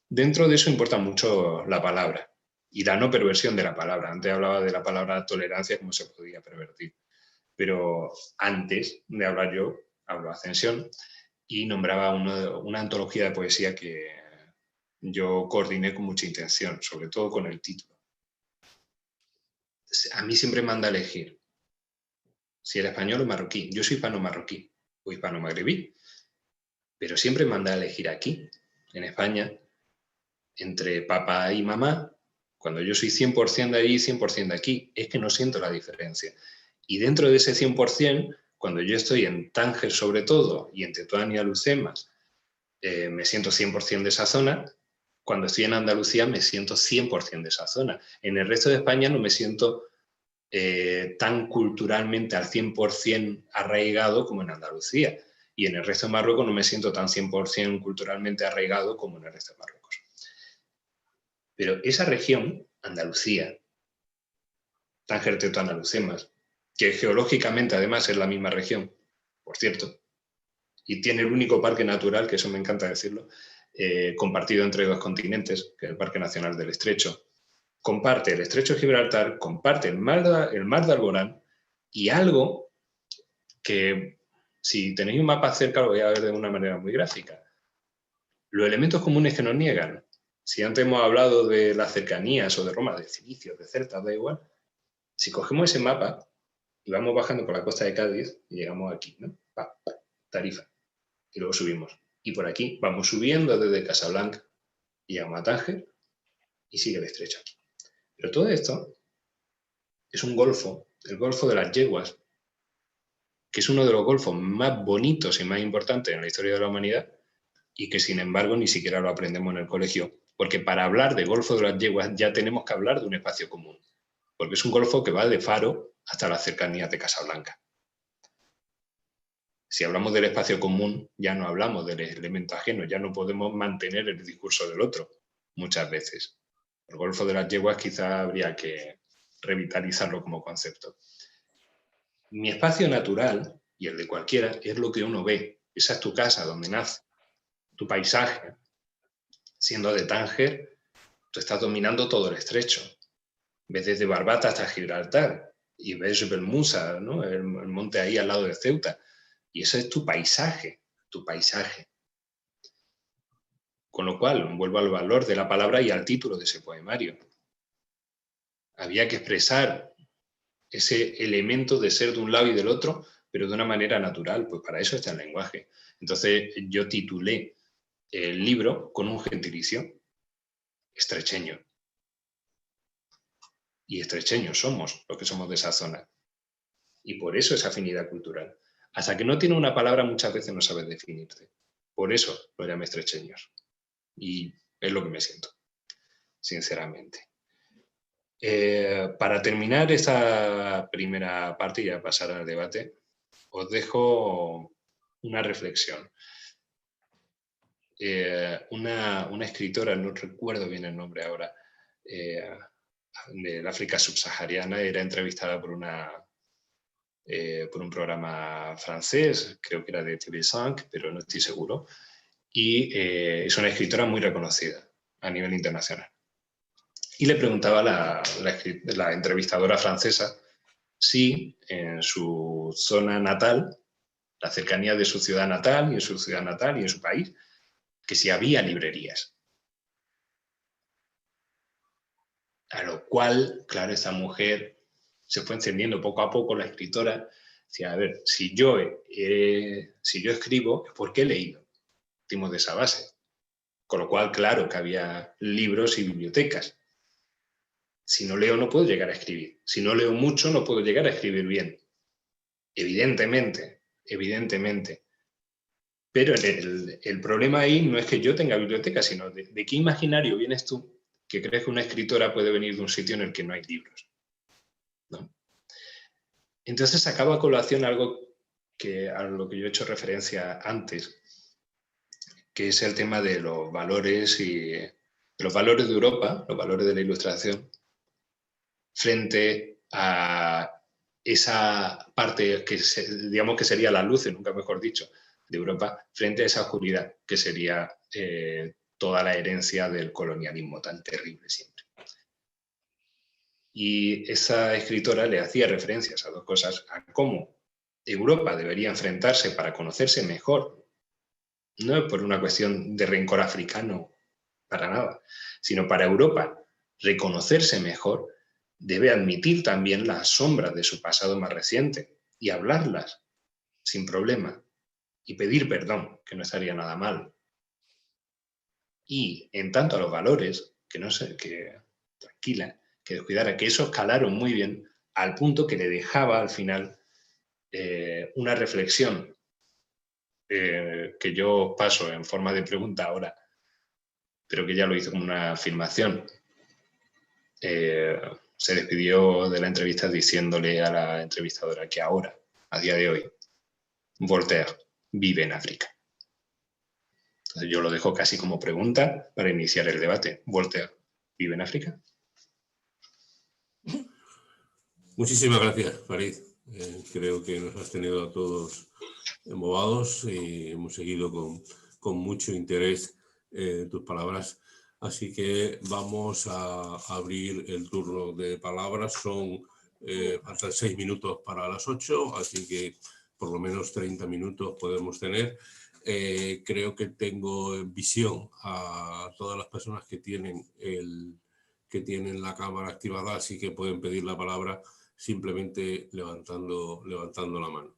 Dentro de eso importa mucho la palabra y la no perversión de la palabra. Antes hablaba de la palabra tolerancia, cómo se podía pervertir. Pero antes de hablar yo, hablo Ascensión y nombraba una antología de poesía que yo coordiné con mucha intención, sobre todo con el título. A mí siempre me manda a elegir si era español o marroquí. Yo soy hispano-marroquí o hispano-magrebí, pero siempre me manda a elegir aquí, en España, entre papá y mamá. Cuando yo soy 100% de allí, 100% de aquí, es que no siento la diferencia. Y dentro de ese 100%, cuando yo estoy en Tánger sobre todo, y en Tetuán y Alhucemas, me siento 100% de esa zona. Cuando estoy en Andalucía me siento 100% de esa zona. En el resto de España no me siento tan culturalmente al 100% arraigado como en Andalucía. Y en el resto de Marruecos no me siento tan 100% culturalmente arraigado como en el resto de Marruecos. Pero esa región, Andalucía, Tánger, Tetuán, Alhucemas, que geológicamente además es la misma región, por cierto, y tiene el único parque natural, que eso me encanta decirlo, compartido entre dos continentes, que es el Parque Nacional del Estrecho, comparte el Estrecho de Gibraltar, comparte el mar de Alborán y algo que, si tenéis un mapa cerca, lo voy a ver de una manera muy gráfica. Los elementos comunes que nos niegan. Si antes hemos hablado de las cercanías o de Roma, de Cilicios, de Certa, da igual. Si cogemos ese mapa y vamos bajando por la costa de Cádiz y llegamos aquí, ¿no? Tarifa. Y luego subimos. Y por aquí vamos subiendo desde Casablanca y llegamos a Tánger y sigue el estrecho aquí. Pero todo esto es un golfo, el Golfo de las Yeguas, que es uno de los golfos más bonitos y más importantes en la historia de la humanidad y que sin embargo ni siquiera lo aprendemos en el colegio, porque para hablar de Golfo de las Yeguas ya tenemos que hablar de un espacio común, porque es un golfo que va de Faro hasta las cercanías de Casablanca. Si hablamos del espacio común, ya no hablamos del elemento ajeno, ya no podemos mantener el discurso del otro, muchas veces. El Golfo de las Yeguas quizá habría que revitalizarlo como concepto. Mi espacio natural, y el de cualquiera, es lo que uno ve. Esa es tu casa, donde nace, tu paisaje. Siendo de Tánger, tú estás dominando todo el estrecho. Ves desde Barbata hasta Gibraltar, y ves Jebel Musa, ¿no? el monte ahí al lado de Ceuta. Y ese es tu paisaje, tu paisaje. Con lo cual, vuelvo al valor de la palabra y al título de ese poemario. Había que expresar ese elemento de ser de un lado y del otro, pero de una manera natural, pues para eso está el lenguaje. Entonces yo titulé el libro con un gentilicio, estrecheño. Y estrecheños somos los que somos de esa zona. Y por eso esa afinidad cultural. Hasta que no tiene una palabra muchas veces no sabes definirte. Por eso lo llamé estrecheños. Y es lo que me siento, sinceramente. Para terminar esta primera parte y ya pasar al debate, os dejo una reflexión. Una escritora, no recuerdo bien el nombre ahora, del África subsahariana, era entrevistada por un programa francés, creo que era de TV5, pero no estoy seguro, y es una escritora muy reconocida a nivel internacional. Y le preguntaba a la entrevistadora francesa si en su zona natal, la cercanía de su ciudad natal y en su ciudad natal y en su país, que si había librerías. A lo cual, claro, esa mujer se fue encendiendo poco a poco, la escritora decía, a ver, si yo escribo es porque he leído, partimos de esa base. Con lo cual, claro que había libros y bibliotecas. Si no leo no puedo llegar a escribir. Si no leo mucho no puedo llegar a escribir bien. Evidentemente, evidentemente. Pero el problema ahí no es que yo tenga biblioteca, sino de qué imaginario vienes tú que crees que una escritora puede venir de un sitio en el que no hay libros, ¿no? Entonces sacaba a colación algo a lo que yo he hecho referencia antes, que es el tema de los valores de Europa, los valores de la Ilustración, frente a esa parte que digamos que sería la luz, nunca mejor dicho, de Europa frente a esa oscuridad que sería toda la herencia del colonialismo tan terrible siempre. Y esa escritora le hacía referencias a dos cosas, a cómo Europa debería enfrentarse para conocerse mejor, no es por una cuestión de rencor africano para nada, sino para Europa reconocerse mejor, debe admitir también las sombras de su pasado más reciente y hablarlas sin problema y pedir perdón, que no estaría nada mal. Y en tanto a los valores, que no sé, que tranquila, que descuidara, que esos calaron muy bien al punto que le dejaba al final una reflexión que yo paso en forma de pregunta ahora, pero que ya lo hizo como una afirmación. Se despidió de la entrevista diciéndole a la entrevistadora que ahora, a día de hoy, Voltaire vive en África. Entonces yo lo dejo casi como pregunta para iniciar el debate. ¿Voltaire vive en África? Muchísimas gracias, Farid. Creo que nos has tenido a todos embobados y hemos seguido con mucho interés tus palabras. Así que vamos a abrir el turno de palabras. Faltan 6 minutos para las 8, así que por lo menos 30 minutos podemos tener. Creo que tengo visión a todas las personas que tienen la cámara activada, así que pueden pedir la palabra simplemente levantando la mano.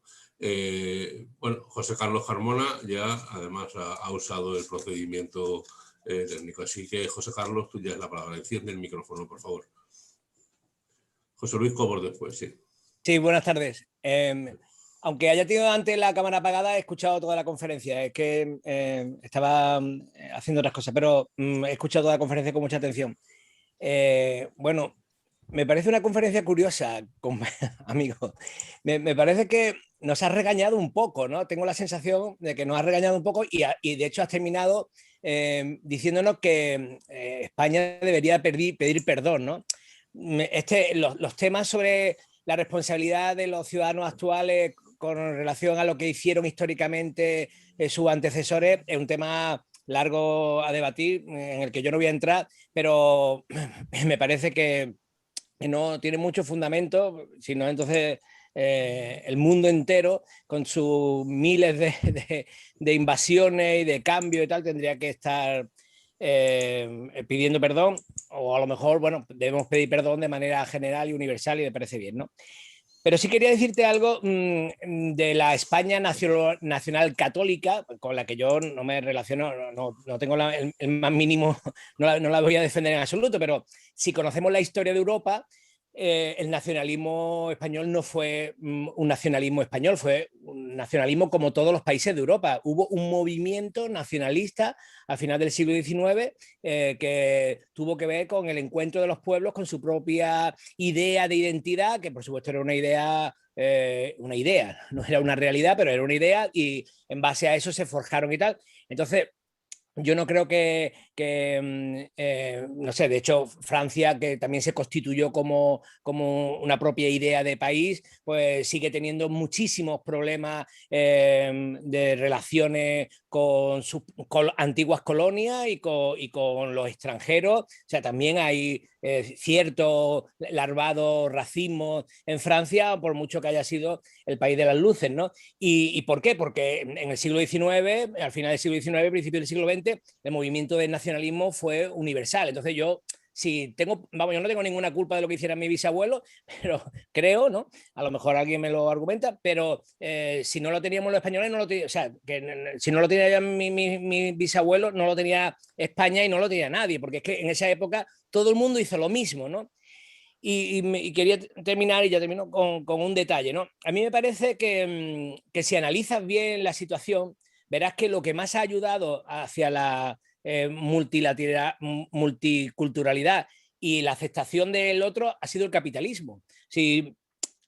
Bueno, José Carlos Carmona ya además ha usado el procedimiento técnico, así que José Carlos, tú ya es la palabra. Enciende el micrófono, por favor. José Luis Cobos después, sí. Sí, buenas tardes. Aunque haya tenido antes la cámara apagada, he escuchado toda la conferencia. Es que estaba haciendo otras cosas, pero he escuchado toda la conferencia con mucha atención. Bueno, me parece una conferencia curiosa, amigo. Me parece que nos has regañado un poco, ¿no? Tengo la sensación de que nos has regañado un poco y de hecho has terminado diciéndonos que España debería pedir perdón, ¿no? Los temas sobre la responsabilidad de los ciudadanos actuales con relación a lo que hicieron históricamente sus antecesores es un tema largo a debatir, en el que yo no voy a entrar, pero me parece que no tiene mucho fundamento, sino entonces el mundo entero, con sus miles de invasiones y de cambios y tal, tendría que estar pidiendo perdón, o a lo mejor, bueno, debemos pedir perdón de manera general y universal y me parece bien, ¿no? Pero sí quería decirte algo de la España nacional católica, con la que yo no me relaciono, no tengo el más mínimo, no la voy a defender en absoluto, pero si conocemos la historia de Europa, el nacionalismo español no fue un nacionalismo español, fue un nacionalismo como todos los países de Europa. Hubo un movimiento nacionalista al final del siglo XIX que tuvo que ver con el encuentro de los pueblos con su propia idea de identidad, que por supuesto era una idea, no era una realidad, pero era una idea, y en base a eso se forjaron y tal. Entonces, yo no creo no sé, de hecho, Francia, que también se constituyó como una propia idea de país, pues sigue teniendo muchísimos problemas de relaciones con sus antiguas colonias y con los extranjeros. O sea, también hay cierto larvado racismo en Francia, por mucho que haya sido el país de las luces, ¿no? ¿Y por qué? Porque en el siglo XIX, al final del siglo XIX, principio del siglo XX, el movimiento del nacionalismo fue universal. Entonces yo no tengo ninguna culpa de lo que hicieran mis bisabuelos, pero creo, ¿no? A lo mejor alguien me lo argumenta, pero si no lo teníamos los españoles, o sea, que si no lo tenían mis bisabuelos, no lo tenía España y no lo tenía nadie, porque es que en esa época todo el mundo hizo lo mismo, ¿no? Y quería terminar, y ya termino con un detalle, ¿no? A mí me parece que si analizas bien la situación, verás que lo que más ha ayudado hacia la multiculturalidad y la aceptación del otro ha sido el capitalismo. Si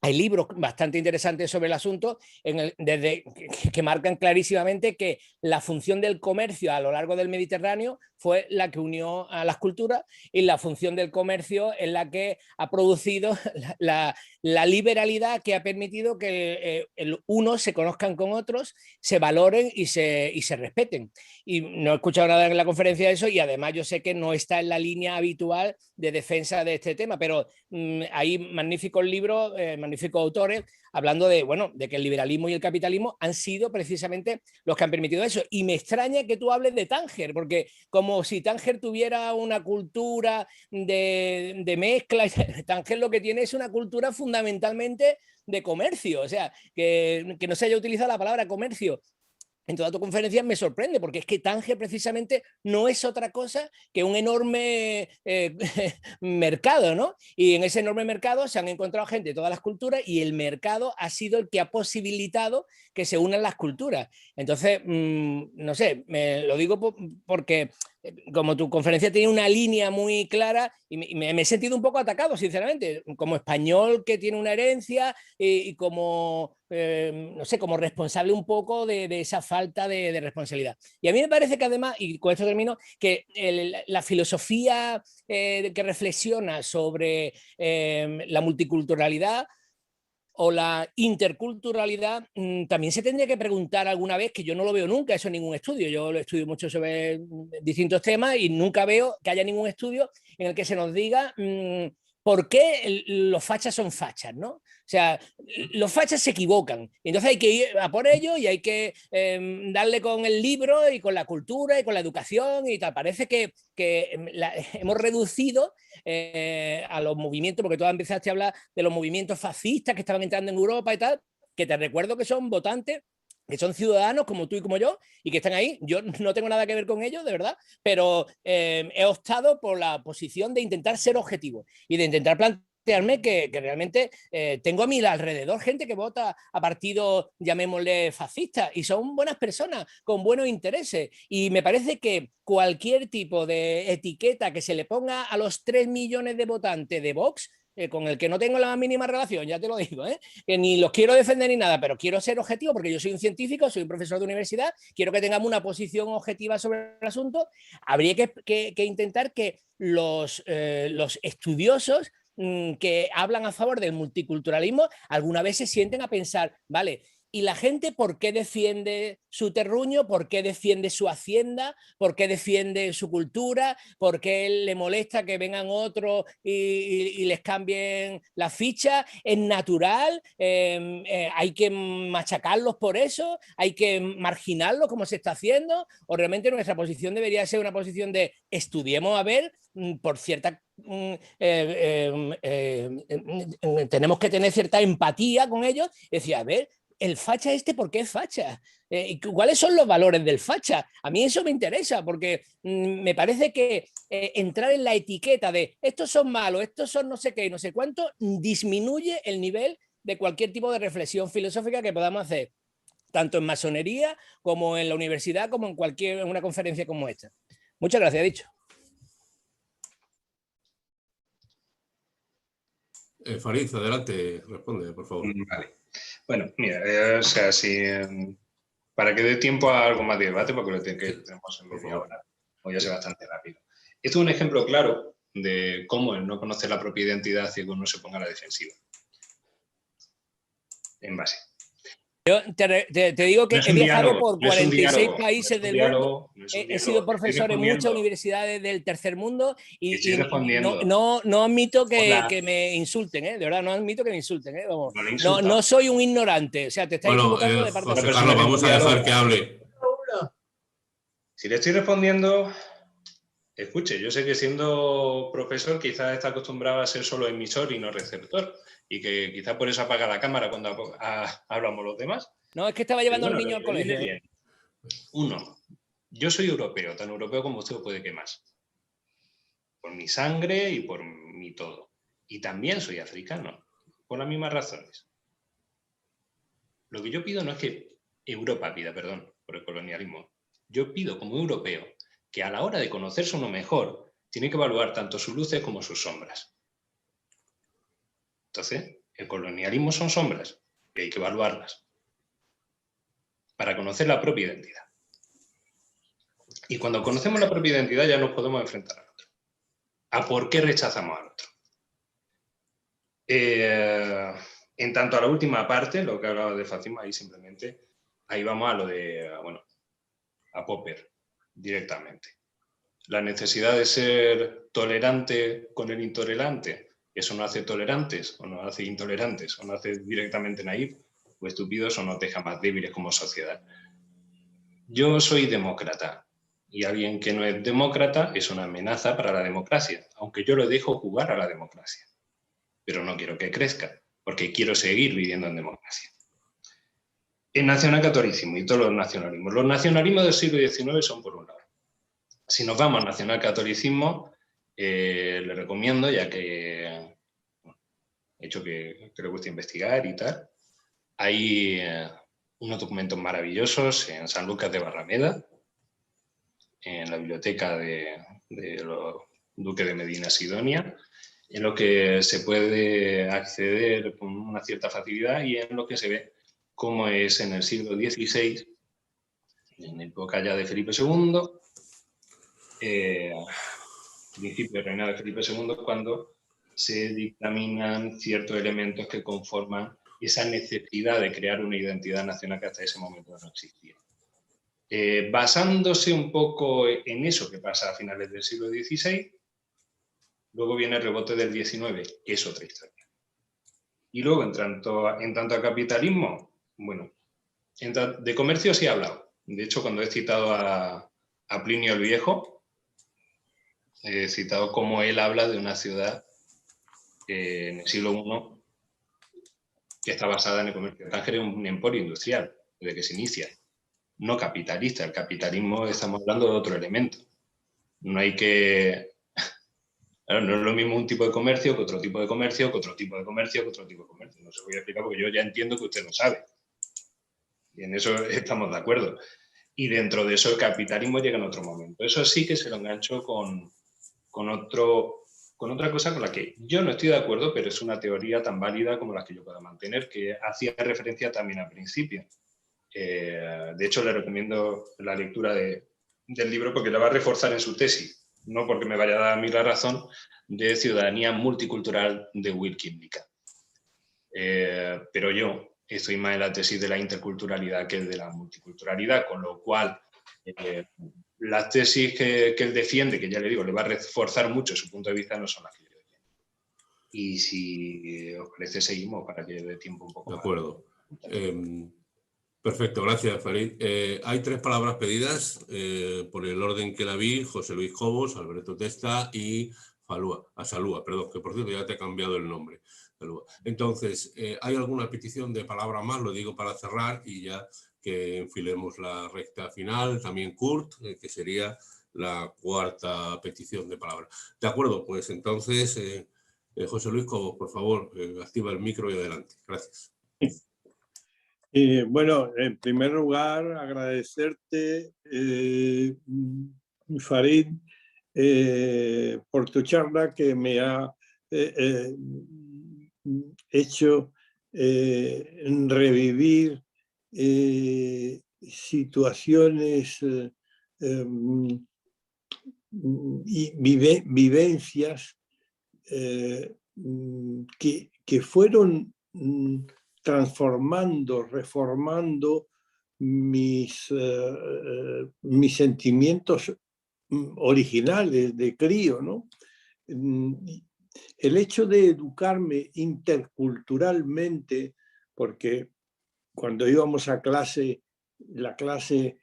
Hay libros bastante interesantes sobre el asunto que marcan clarísimamente que la función del comercio a lo largo del Mediterráneo fue la que unió a las culturas y la función del comercio es la que ha producido la liberalidad que ha permitido que unos se conozcan con otros, se valoren y se respeten. Y no he escuchado nada en la conferencia de eso y además yo sé que no está en la línea habitual de defensa de este tema, pero hay magníficos libros, magníficos autores hablando de, bueno, de que el liberalismo y el capitalismo han sido precisamente los que han permitido eso. Y me extraña que tú hables de Tánger, porque como si Tánger tuviera una cultura de mezcla, Tánger lo que tiene es una cultura fundamentalmente de comercio, o sea, que no se haya utilizado la palabra comercio en toda tu conferencia me sorprende, porque es que Tánger precisamente no es otra cosa que un enorme mercado, ¿no? Y en ese enorme mercado se han encontrado gente de todas las culturas y el mercado ha sido el que ha posibilitado que se unan las culturas. Entonces, no sé, me lo digo porque como tu conferencia tiene una línea muy clara y me he sentido un poco atacado, sinceramente, como español que tiene una herencia y como, no sé, como responsable un poco de esa falta de responsabilidad. Y a mí me parece que además, y con esto termino, que la filosofía que reflexiona sobre la multiculturalidad o la interculturalidad, también se tendría que preguntar alguna vez, que yo no lo veo nunca, eso en ningún estudio, yo lo estudio mucho sobre distintos temas y nunca veo que haya ningún estudio en el que se nos diga por qué los fachas son fachas, ¿no? O sea, los fachas se equivocan, entonces hay que ir a por ello y hay que darle con el libro y con la cultura y con la educación y tal. Parece que hemos reducido a los movimientos, porque tú empezaste a hablar de los movimientos fascistas que estaban entrando en Europa y tal, que te recuerdo que son votantes, que son ciudadanos como tú y como yo, y que están ahí. Yo no tengo nada que ver con ellos, de verdad, pero he optado por la posición de intentar ser objetivo y de intentar plantearme que realmente tengo a mi alrededor gente que vota a partidos, llamémosle fascistas, y son buenas personas con buenos intereses. Y me parece que cualquier tipo de etiqueta que se le ponga a los 3 millones de votantes de Vox, con el que no tengo la más mínima relación, ya te lo digo, que ni los quiero defender ni nada, pero quiero ser objetivo porque yo soy un científico, soy un profesor de universidad, quiero que tengamos una posición objetiva sobre el asunto. Habría que intentar que los estudiosos que hablan a favor del multiculturalismo alguna vez se sienten a pensar, vale, ¿y la gente por qué defiende su terruño? ¿Por qué defiende su hacienda? ¿Por qué defiende su cultura? ¿Por qué le molesta que vengan otros y les cambien la ficha? ¿Es natural? ¿Hay que machacarlos por eso? ¿Hay que marginarlos como se está haciendo? ¿O realmente nuestra posición debería ser una posición de estudiemos a ver por cierta... tenemos que tener cierta empatía con ellos y decir, a ver, el facha ¿por qué es facha? ¿Cuáles son los valores del facha? A mí eso me interesa porque me parece que entrar en la etiqueta de estos son malos, estos son no sé qué, no sé cuánto, disminuye el nivel de cualquier tipo de reflexión filosófica que podamos hacer, tanto en masonería como en la universidad, como en una conferencia como esta. Muchas gracias, dicho. Farid, adelante, responde, por favor. Vale. Bueno, mira, o sea, si para que dé tiempo a algo más de debate, porque lo tenemos en media hora, voy a ser bastante rápido. Esto es un ejemplo claro de cómo el no conocer la propia identidad hace que uno se ponga a la defensiva. En base. Yo te digo que he viajado por 46 países del mundo, he sido profesor en muchas universidades del tercer mundo y no admito que me insulten, de verdad, no admito que me insulten. No soy un ignorante, o sea, te estás equivocando de parte José de Carlos, vamos a dejar que hable. Si le estoy respondiendo, escuche, yo sé que siendo profesor quizás está acostumbrado a ser solo emisor y no receptor. Y que quizá por eso apaga la cámara cuando hablamos los demás. No, es que estaba llevando al niño al colegio. Uno, yo soy europeo, tan europeo como usted puede que más. Por mi sangre y por mi todo. Y también soy africano, por las mismas razones. Lo que yo pido no es que Europa pida perdón por el colonialismo. Yo pido como europeo que a la hora de conocerse uno mejor, tiene que evaluar tanto sus luces como sus sombras. Entonces, El colonialismo son sombras y hay que evaluarlas para conocer la propia identidad. Y cuando conocemos la propia identidad ya nos podemos enfrentar al otro. ¿A por qué rechazamos al otro? En tanto a la última parte, lo que hablaba de fascismo, ahí vamos a lo de, bueno, a Popper directamente. La necesidad de ser tolerante con el intolerante, eso nos hace tolerantes o nos hace intolerantes, o nos hace directamente naif o estúpidos o nos deja más débiles como sociedad. Yo soy demócrata y alguien que no es demócrata es una amenaza para la democracia, aunque yo lo dejo jugar a la democracia. Pero no quiero que crezca, porque quiero seguir viviendo en democracia. El nacionalcatolicismo y todos los nacionalismos del siglo XIX son por un lado. Si nos vamos al nacionalcatolicismo, le recomiendo, ya que he hecho que le guste investigar y tal, hay unos documentos maravillosos en San Lucas de Barrameda, en la biblioteca de los duques de Medina Sidonia, en lo que se puede acceder con una cierta facilidad y en lo que se ve cómo es en el siglo XVI, en época ya de Felipe II, principio del reinado de Felipe II, cuando se dictaminan ciertos elementos que conforman esa necesidad de crear una identidad nacional que hasta ese momento no existía. Basándose un poco en eso que pasa a finales del siglo XVI, luego viene el rebote del XIX, que es otra historia. Y luego, en tanto a capitalismo, bueno, de comercio sí he hablado. De hecho, cuando he citado a Plinio el Viejo, he citado cómo él habla de una ciudad en el siglo I que está basada en el comercio. Tánger es un emporio industrial, desde que se inicia, no capitalista. El capitalismo, estamos hablando de otro elemento. No hay que... Claro, no es lo mismo un tipo de comercio que otro tipo de comercio, que otro tipo de comercio, que otro tipo de comercio. No se voy a explicar porque yo ya entiendo que usted no sabe. Y en eso estamos de acuerdo. Y dentro de eso el capitalismo llega en otro momento. Eso sí que se lo engancho con otra cosa con la que yo no estoy de acuerdo, pero es una teoría tan válida como la que yo pueda mantener, que hacía referencia también al principio. De hecho, le recomiendo la lectura del libro porque la va a reforzar en su tesis. No porque me vaya a dar a mí la razón, de Ciudadanía Multicultural de Will Kipnick. Pero yo estoy más en la tesis de la interculturalidad que de la multiculturalidad, con lo cual las tesis que él defiende, que ya le digo, le va a reforzar mucho su punto de vista, no son las que yo defiendo. Y si os parece, seguimos para que dé tiempo un poco. De acuerdo. Perfecto, gracias, Farid. Hay 3 palabras pedidas por el orden que la vi: José Luis Cobos, Alberto Testa y Salúa, perdón, que por cierto ya te he cambiado el nombre. Salúa. Entonces, ¿hay alguna petición de palabra más? Lo digo para cerrar y ya que enfilemos la recta final. También Kurt, que sería la 4ª petición de palabra. De acuerdo, pues entonces, José Luis Cobos, por favor, activa el micro y adelante. Gracias. Bueno, en primer lugar, agradecerte, Farid, por tu charla que me ha hecho revivir situaciones y vivencias que fueron transformando, reformando mis sentimientos originales de crío, ¿no? El hecho de educarme interculturalmente, porque cuando íbamos a clase, la clase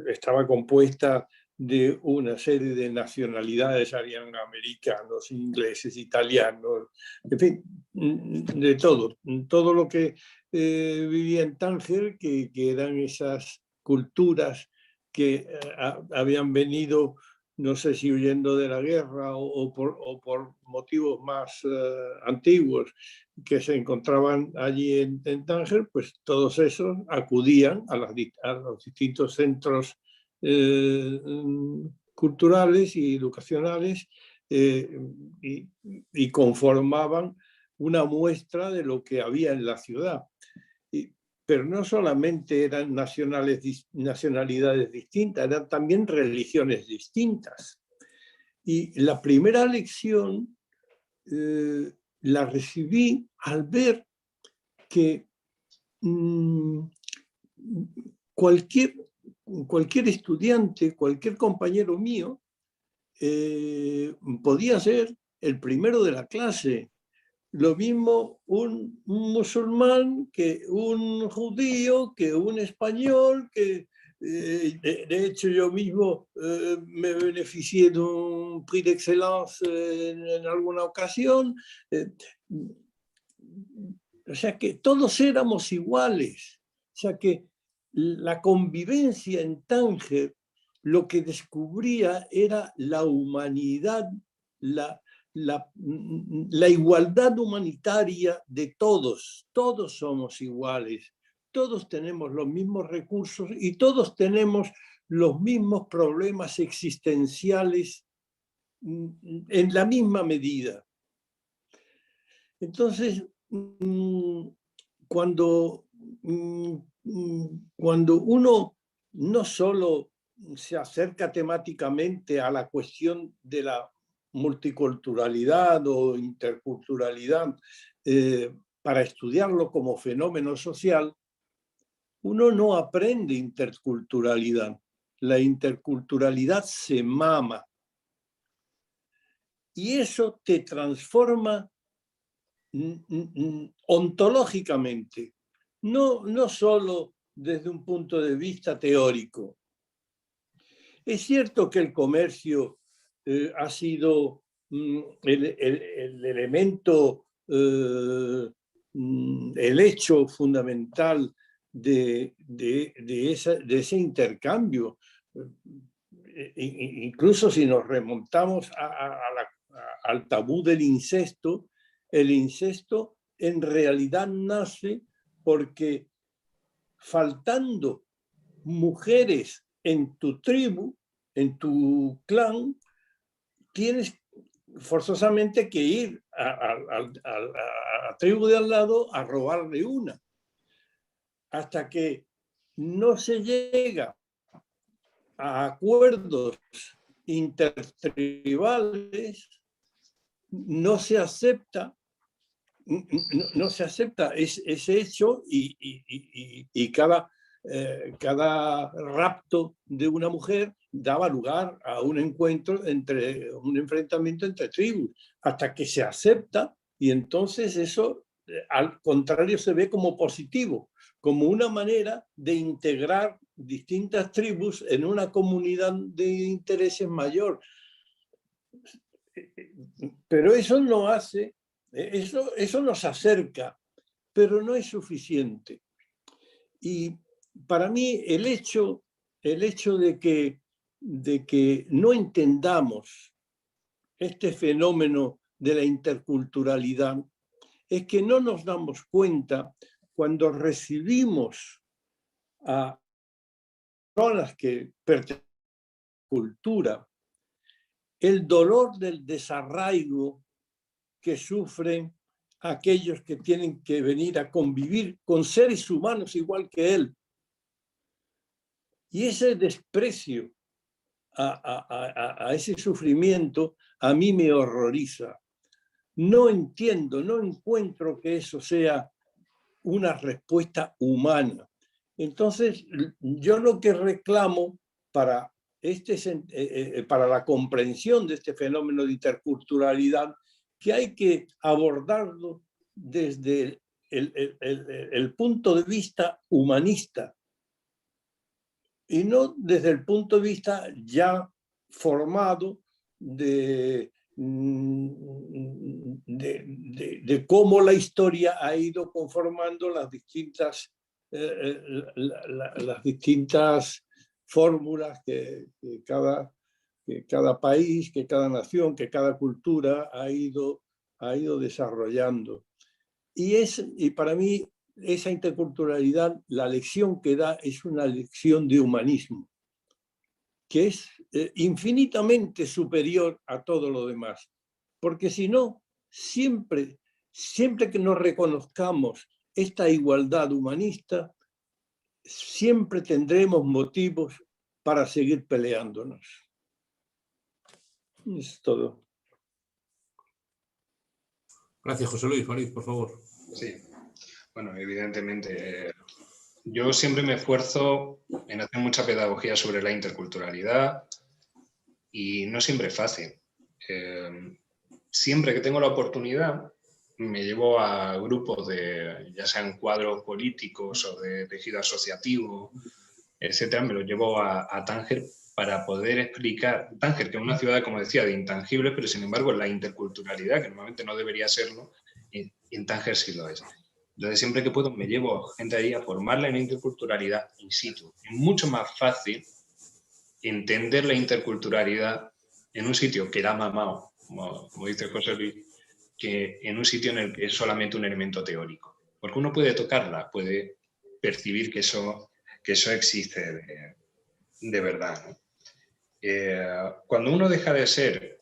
estaba compuesta de una serie de nacionalidades, habían americanos, ingleses, italianos, en fin, de todo lo que vivía en Tánger, que eran esas culturas que habían venido, no sé si huyendo de la guerra o por motivos más antiguos, que se encontraban allí en Tánger, pues todos esos acudían a los distintos centros culturales y educacionales y conformaban una muestra de lo que había en la ciudad. Pero no solamente eran nacionalidades distintas, eran también religiones distintas. Y la primera lección la recibí al ver que cualquier estudiante, cualquier compañero mío, podía ser el primero de la clase. Lo mismo un musulmán que un judío, que un español, que de hecho yo mismo me beneficié de un prix d'excellence en alguna ocasión. O sea que todos éramos iguales. O sea que la convivencia en Tánger lo que descubría era la humanidad, la igualdad humanitaria de todos. Todos somos iguales, todos tenemos los mismos recursos y todos tenemos los mismos problemas existenciales en la misma medida. Entonces, cuando uno no solo se acerca temáticamente a la cuestión de la multiculturalidad o interculturalidad para estudiarlo como fenómeno social, uno no aprende interculturalidad. La interculturalidad se mama. Y eso te transforma ontológicamente, no solo desde un punto de vista teórico. Es cierto que el comercio ha sido el elemento, el hecho fundamental de ese intercambio. Incluso si nos remontamos al tabú del incesto, el incesto en realidad nace porque faltando mujeres en tu tribu, en tu clan, tienes forzosamente que ir a la tribu de al lado a robarle una. Hasta que no se llega a acuerdos intertribales, no se acepta ese hecho y cada rapto de una mujer daba lugar a un enfrentamiento entre tribus, hasta que se acepta y entonces eso, al contrario, se ve como positivo, como una manera de integrar distintas tribus en una comunidad de intereses mayor. Pero eso no hace, eso nos acerca, pero no es suficiente. Y para mí el hecho de que no entendamos este fenómeno de la interculturalidad es que no nos damos cuenta cuando recibimos a personas que pertenecen a la cultura, el dolor del desarraigo que sufren aquellos que tienen que venir a convivir con seres humanos igual que él. Y ese desprecio a ese sufrimiento a mí me horroriza. No entiendo, no encuentro que eso sea una respuesta humana. Entonces, yo lo que reclamo para la comprensión de este fenómeno de interculturalidad, que hay que abordarlo desde el punto de vista humanista y no desde el punto de vista ya formado de cómo la historia ha ido conformando las distintas fórmulas que cada país, que cada nación, que cada cultura ha ido desarrollando. Y para mí esa interculturalidad, la lección que da es una lección de humanismo. que es infinitamente superior a todo lo demás. Porque si no, siempre que nos reconozcamos esta igualdad humanista, siempre tendremos motivos para seguir peleándonos. Es todo. Gracias, José Luis. Farid, por favor. Sí, bueno, evidentemente yo siempre me esfuerzo en hacer mucha pedagogía sobre la interculturalidad y no siempre es fácil. Siempre que tengo la oportunidad me llevo a grupos de, ya sean cuadros políticos o de tejido asociativo, etcétera, me los llevo a Tánger para poder explicar, Tánger, que es una ciudad, como decía, de intangibles, pero sin embargo la interculturalidad, que normalmente no debería serlo, en Tánger sí lo es. Entonces siempre que puedo me llevo a gente ahí a formarla en interculturalidad in situ. Es mucho más fácil entender la interculturalidad en un sitio que la ha mamado, como dice José Luis, que en un sitio en el que es solamente un elemento teórico. Porque uno puede tocarla, puede percibir que eso existe de verdad, ¿no? Cuando uno deja de ser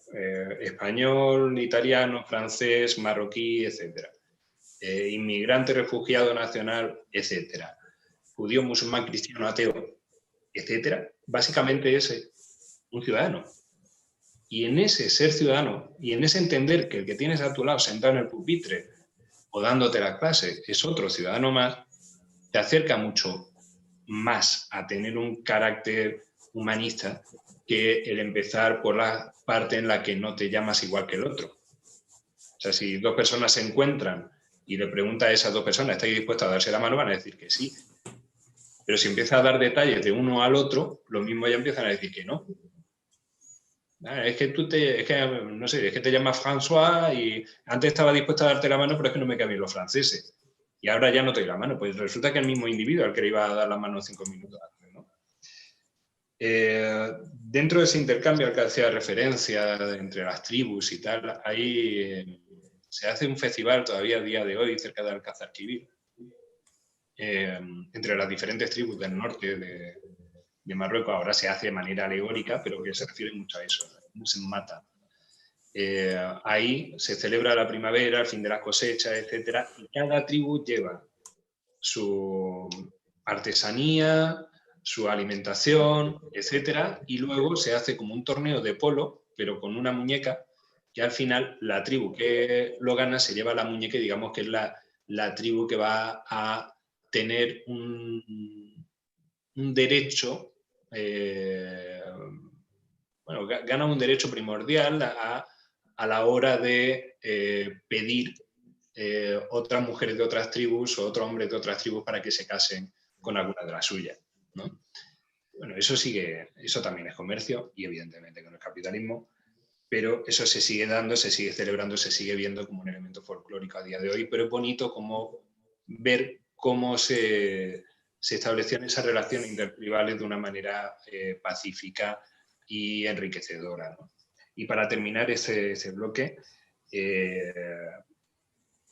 español, italiano, francés, marroquí, etcétera, inmigrante, refugiado nacional, etcétera, judío, musulmán, cristiano, ateo, etcétera, básicamente es un ciudadano. Y en ese ser ciudadano y en ese entender que el que tienes a tu lado sentado en el pupitre o dándote la clase es otro ciudadano más, te acerca mucho más a tener un carácter humanista que el empezar por la parte en la que no te llamas igual que el otro. O sea, si dos personas se encuentran y le pregunta a esas dos personas, ¿estáis dispuestos a darse la mano? Van a decir que sí. Pero si empieza a dar detalles de uno al otro, lo mismo ya empiezan a decir que no. Es que no sé, es que te llamas François y antes estaba dispuesto a darte la mano, pero es que no me caben los franceses. Y ahora ya no te doy la mano. Pues resulta que el mismo individuo al que le iba a dar la mano 5 minutos antes, ¿no? Dentro de ese intercambio al que hacía referencia entre las tribus y tal, ahí se hace un festival todavía a día de hoy cerca de Alcázar-Quibir, entre las diferentes tribus del norte de Marruecos. Ahora se hace de manera alegórica, pero que se refiere mucho a eso, ¿no? Se mata. Ahí se celebra la primavera, el fin de las cosechas, etcétera, y cada tribu lleva su artesanía, su alimentación, etcétera, y luego se hace como un torneo de polo, pero con una muñeca, que al final la tribu que lo gana se lleva la muñeca y digamos que es la tribu que va a tener un derecho, bueno, gana un derecho primordial a la hora de pedir otras mujeres de otras tribus o otros hombres de otras tribus para que se casen con alguna de las suyas, ¿no? Bueno, eso también es comercio y evidentemente que no es capitalismo, pero eso se sigue dando, se sigue celebrando, se sigue viendo como un elemento folclórico a día de hoy, pero es bonito como ver cómo se establecían esas relaciones intertribales de una manera pacífica y enriquecedora, ¿no? Y para terminar ese bloque,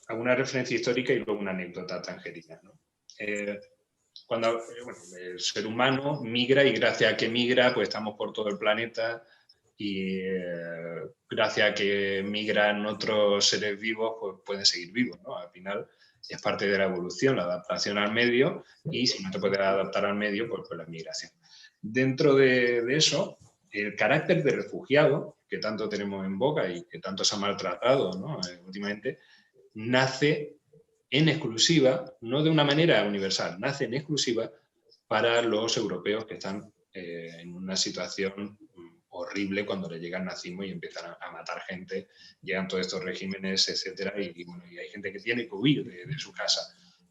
hago una referencia histórica y luego una anécdota tangerina, ¿no? Cuando el ser humano migra y gracias a que migra, pues estamos por todo el planeta y gracias a que migran otros seres vivos, pues pueden seguir vivos, ¿no? Al final es parte de la evolución, la adaptación al medio, y si no te puedes adaptar al medio, pues la migración. Dentro de eso, el carácter de refugiado, que tanto tenemos en boca y que tanto se ha maltratado, ¿no? Últimamente, nace en exclusiva, no de una manera universal, nace en exclusiva para los europeos que están en una situación horrible cuando le llega el nazismo y empiezan a matar gente, llegan todos estos regímenes, etcétera, y hay gente que tiene que huir de su casa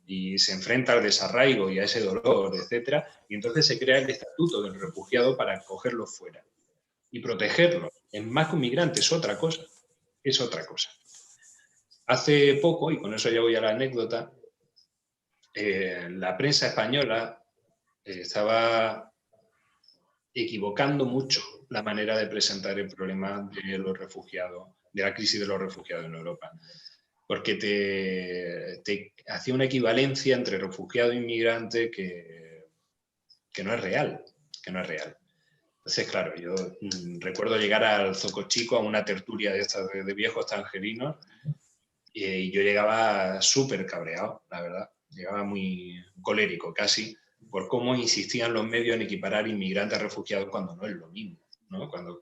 y se enfrenta al desarraigo y a ese dolor, etcétera, y entonces se crea el estatuto del refugiado para acogerlo fuera y protegerlo. Es más que un migrante, es otra cosa, es otra cosa. Hace poco, y con eso ya voy a la anécdota, la prensa española estaba equivocando mucho la manera de presentar el problema de los refugiados, de la crisis de los refugiados en Europa, porque te hacía una equivalencia entre refugiado e inmigrante que no es real, Entonces, claro, yo recuerdo llegar al Zoco Chico, a una tertulia de estas de viejos tangerinos, y yo llegaba súper cabreado, la verdad. Llegaba muy colérico casi, por cómo insistían los medios en equiparar inmigrantes a refugiados cuando no es lo mismo, ¿no? Cuando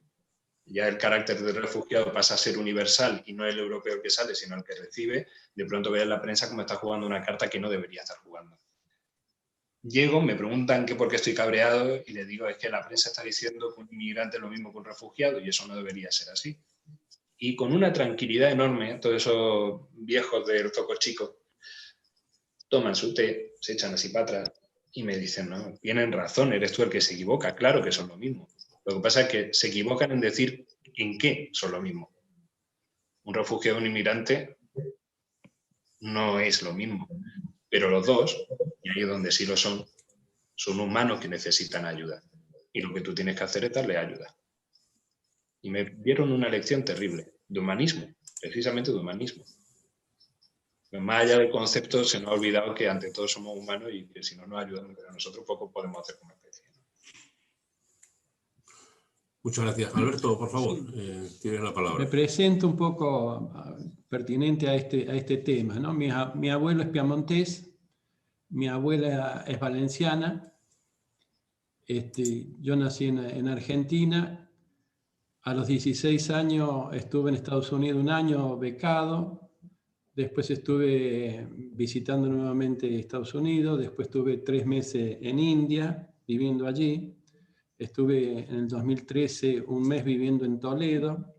ya el carácter del refugiado pasa a ser universal y no el europeo que sale, sino el que recibe, de pronto veo en la prensa cómo está jugando una carta que no debería estar jugando. Llego, me preguntan que por qué estoy cabreado y les digo, es que la prensa está diciendo que un inmigrante es lo mismo que un refugiado y eso no debería ser así. Y con una tranquilidad enorme, todos esos viejos del Zoco Chico toman su té, se echan así para atrás y me dicen, no, tienen razón, eres tú el que se equivoca, claro que son lo mismo. Lo que pasa es que se equivocan en decir en qué son lo mismo. Un refugiado y un inmigrante no es lo mismo, pero los dos, y ahí es donde sí lo son humanos que necesitan ayuda. Y lo que tú tienes que hacer es darle ayuda. Y me dieron una lección terrible, de humanismo, precisamente de humanismo. Más allá del concepto, se nos ha olvidado que ante todo somos humanos y que si no nos ayudan, nosotros poco podemos hacer como especie. Muchas gracias. Alberto, por favor, tienes la palabra. Me presento un poco pertinente a este tema, ¿no? Mi abuelo es piamontés, mi abuela es valenciana, yo nací en Argentina. A los 16 años estuve en Estados Unidos un año becado, después estuve visitando nuevamente Estados Unidos, después estuve 3 meses en India, viviendo allí, estuve en el 2013 un mes viviendo en Toledo,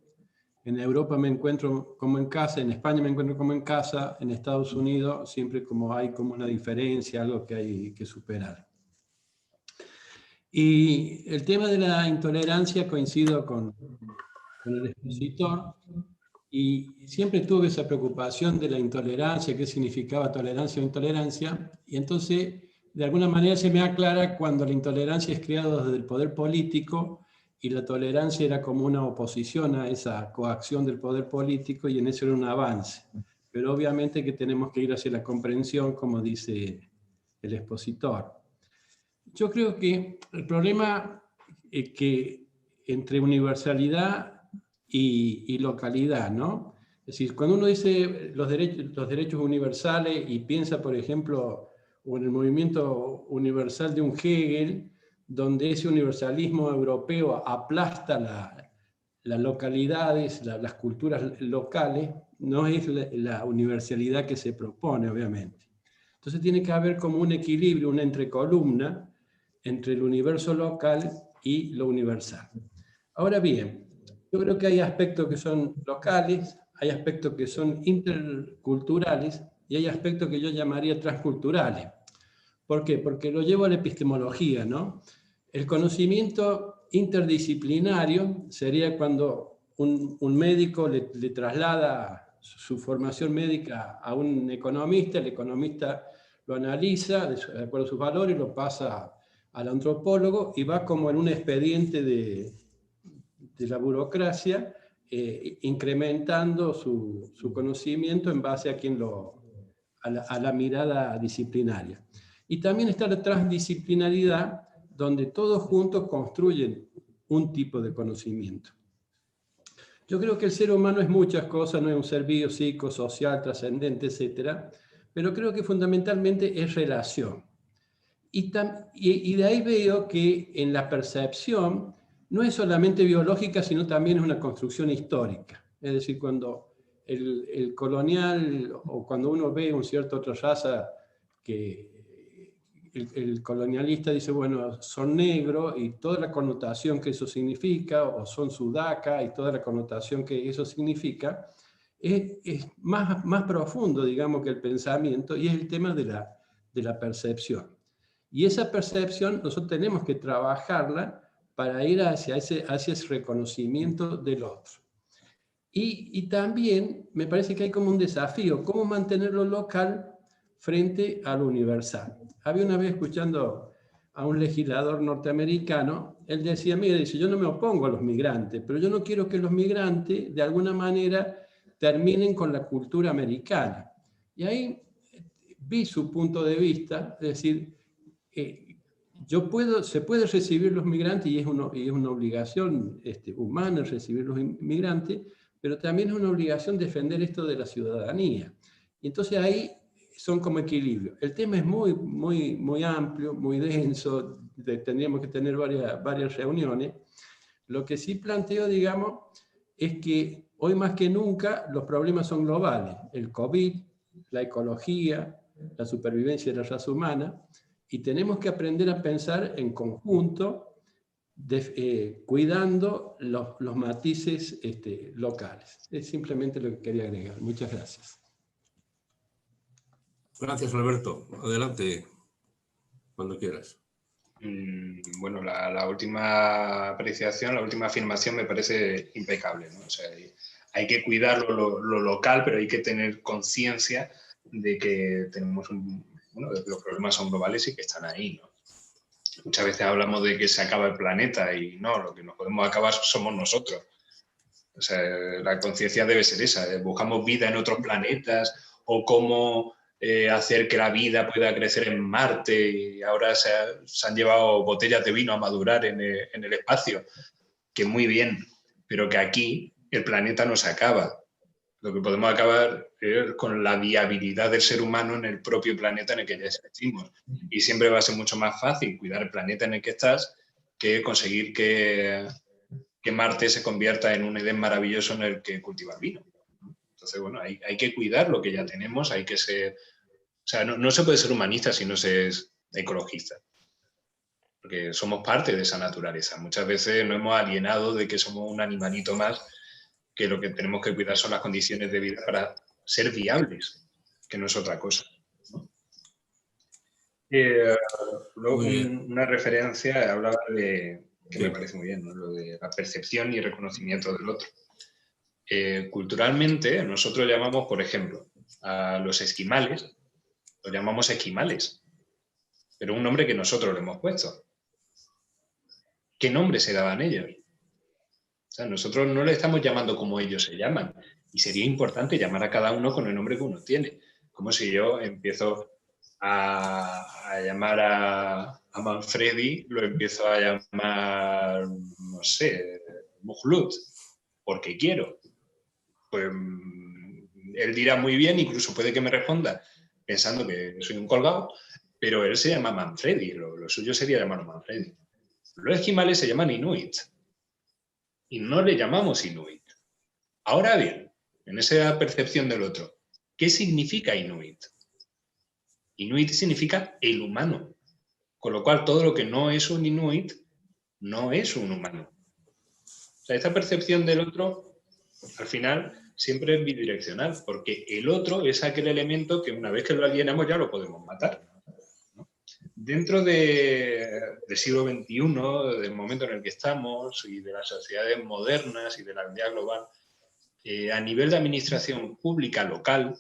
en Europa me encuentro como en casa, en España me encuentro como en casa, en Estados Unidos siempre hay como una diferencia, algo que hay que superar. Y el tema de la intolerancia coincido con el expositor y siempre tuve esa preocupación de la intolerancia, qué significaba tolerancia o intolerancia, y entonces de alguna manera se me aclara cuando la intolerancia es creada desde el poder político y la tolerancia era como una oposición a esa coacción del poder político y en eso era un avance. Pero obviamente que tenemos que ir hacia la comprensión, como dice el expositor. Yo creo que el problema es que entre universalidad y localidad, ¿no? Es decir, cuando uno dice los derechos universales y piensa, por ejemplo, en el movimiento universal de un Hegel, donde ese universalismo europeo aplasta las localidades, las culturas locales, no es la universalidad que se propone, obviamente. Entonces tiene que haber como un equilibrio, una entrecolumna, entre el universo local y lo universal. Ahora bien, yo creo que hay aspectos que son locales, hay aspectos que son interculturales y hay aspectos que yo llamaría transculturales. ¿Por qué? Porque lo llevo a la epistemología, ¿no? El conocimiento interdisciplinario sería cuando un médico le traslada su formación médica a un economista, el economista lo analiza de acuerdo a sus valores, lo pasa al antropólogo y va como en un expediente de la burocracia, incrementando su conocimiento en base a la mirada disciplinaria. Y también está la transdisciplinaridad, donde todos juntos construyen un tipo de conocimiento. Yo creo que el ser humano es muchas cosas, no es un ser biopsico, social, trascendente, etc. Pero creo que fundamentalmente es relación. Y de ahí veo que en la percepción no es solamente biológica, sino también es una construcción histórica. Es decir, cuando el colonial, o cuando uno ve una cierta otra raza, que el colonialista dice, bueno, son negros, y toda la connotación que eso significa, o son sudaca, y toda la connotación que eso significa, es más profundo, digamos, que el pensamiento, y es el tema de la percepción. Y esa percepción nosotros tenemos que trabajarla para ir hacia ese reconocimiento del otro. Y también me parece que hay como un desafío, cómo mantener lo local frente a lo universal. Había una vez escuchando a un legislador norteamericano, él decía, mira, dice, yo no me opongo a los migrantes, pero yo no quiero que los migrantes de alguna manera terminen con la cultura americana. Y ahí vi su punto de vista, es decir, se puede recibir los migrantes y es una obligación humana recibir los inmigrantes, pero también es una obligación defender esto de la ciudadanía. Y entonces ahí son como equilibrio. El tema es muy, muy, muy amplio, muy denso, tendríamos que tener varias reuniones. Lo que sí planteo, digamos, es que hoy más que nunca los problemas son globales. El COVID, la ecología, la supervivencia de la raza humana, y tenemos que aprender a pensar en conjunto, cuidando los matices locales. Es simplemente lo que quería agregar. Muchas gracias. Gracias, Alberto. Adelante, cuando quieras. Bueno, la última apreciación, la última afirmación me parece impecable, ¿no? O sea, hay que cuidar lo local, pero hay que tener conciencia de que tenemos de que los problemas son globales y que están ahí, ¿no? Muchas veces hablamos de que se acaba el planeta y no, lo que nos podemos acabar somos nosotros. O sea, la conciencia debe ser esa. Buscamos vida en otros planetas o cómo hacer que la vida pueda crecer en Marte, y ahora se han llevado botellas de vino a madurar en el espacio, que muy bien, pero que aquí el planeta no se acaba. Lo que podemos acabar es con la viabilidad del ser humano en el propio planeta en el que ya existimos. Y siempre va a ser mucho más fácil cuidar el planeta en el que estás que conseguir que Marte se convierta en un Edén maravilloso en el que cultivar vino. Entonces, bueno, hay que cuidar lo que ya tenemos, hay que ser... O sea, no se puede ser humanista si no se es ecologista, porque somos parte de esa naturaleza. Muchas veces nos hemos alienado de que somos un animalito más, que lo que tenemos que cuidar son las condiciones de vida para ser viables, que no es otra cosa, ¿no? Luego, una referencia, hablaba de, que me parece muy bien, ¿no? Lo de la percepción y reconocimiento del otro. Culturalmente, nosotros llamamos, por ejemplo, a los esquimales, los llamamos esquimales, pero un nombre que nosotros le hemos puesto. ¿Qué nombre se daban ellos? O sea, nosotros no le estamos llamando como ellos se llaman, y sería importante llamar a cada uno con el nombre que uno tiene. Como si yo empiezo a llamar a Manfredi, lo empiezo a llamar, no sé, Mujlut, porque quiero. Pues él dirá muy bien, incluso puede que me responda pensando que soy un colgado, pero él se llama Manfredi, lo suyo sería llamarlo Manfredi. Los esquimales se llaman Inuit, y no le llamamos Inuit. Ahora bien, en esa percepción del otro, ¿qué significa Inuit? Inuit significa el humano, con lo cual todo lo que no es un Inuit no es un humano. O sea, esta percepción del otro, al final, siempre es bidireccional, porque el otro es aquel elemento que una vez que lo alienamos ya lo podemos matar, ¿no? Dentro del siglo XXI, del momento en el que estamos y de las sociedades modernas y de la aldea global, a nivel de administración pública local,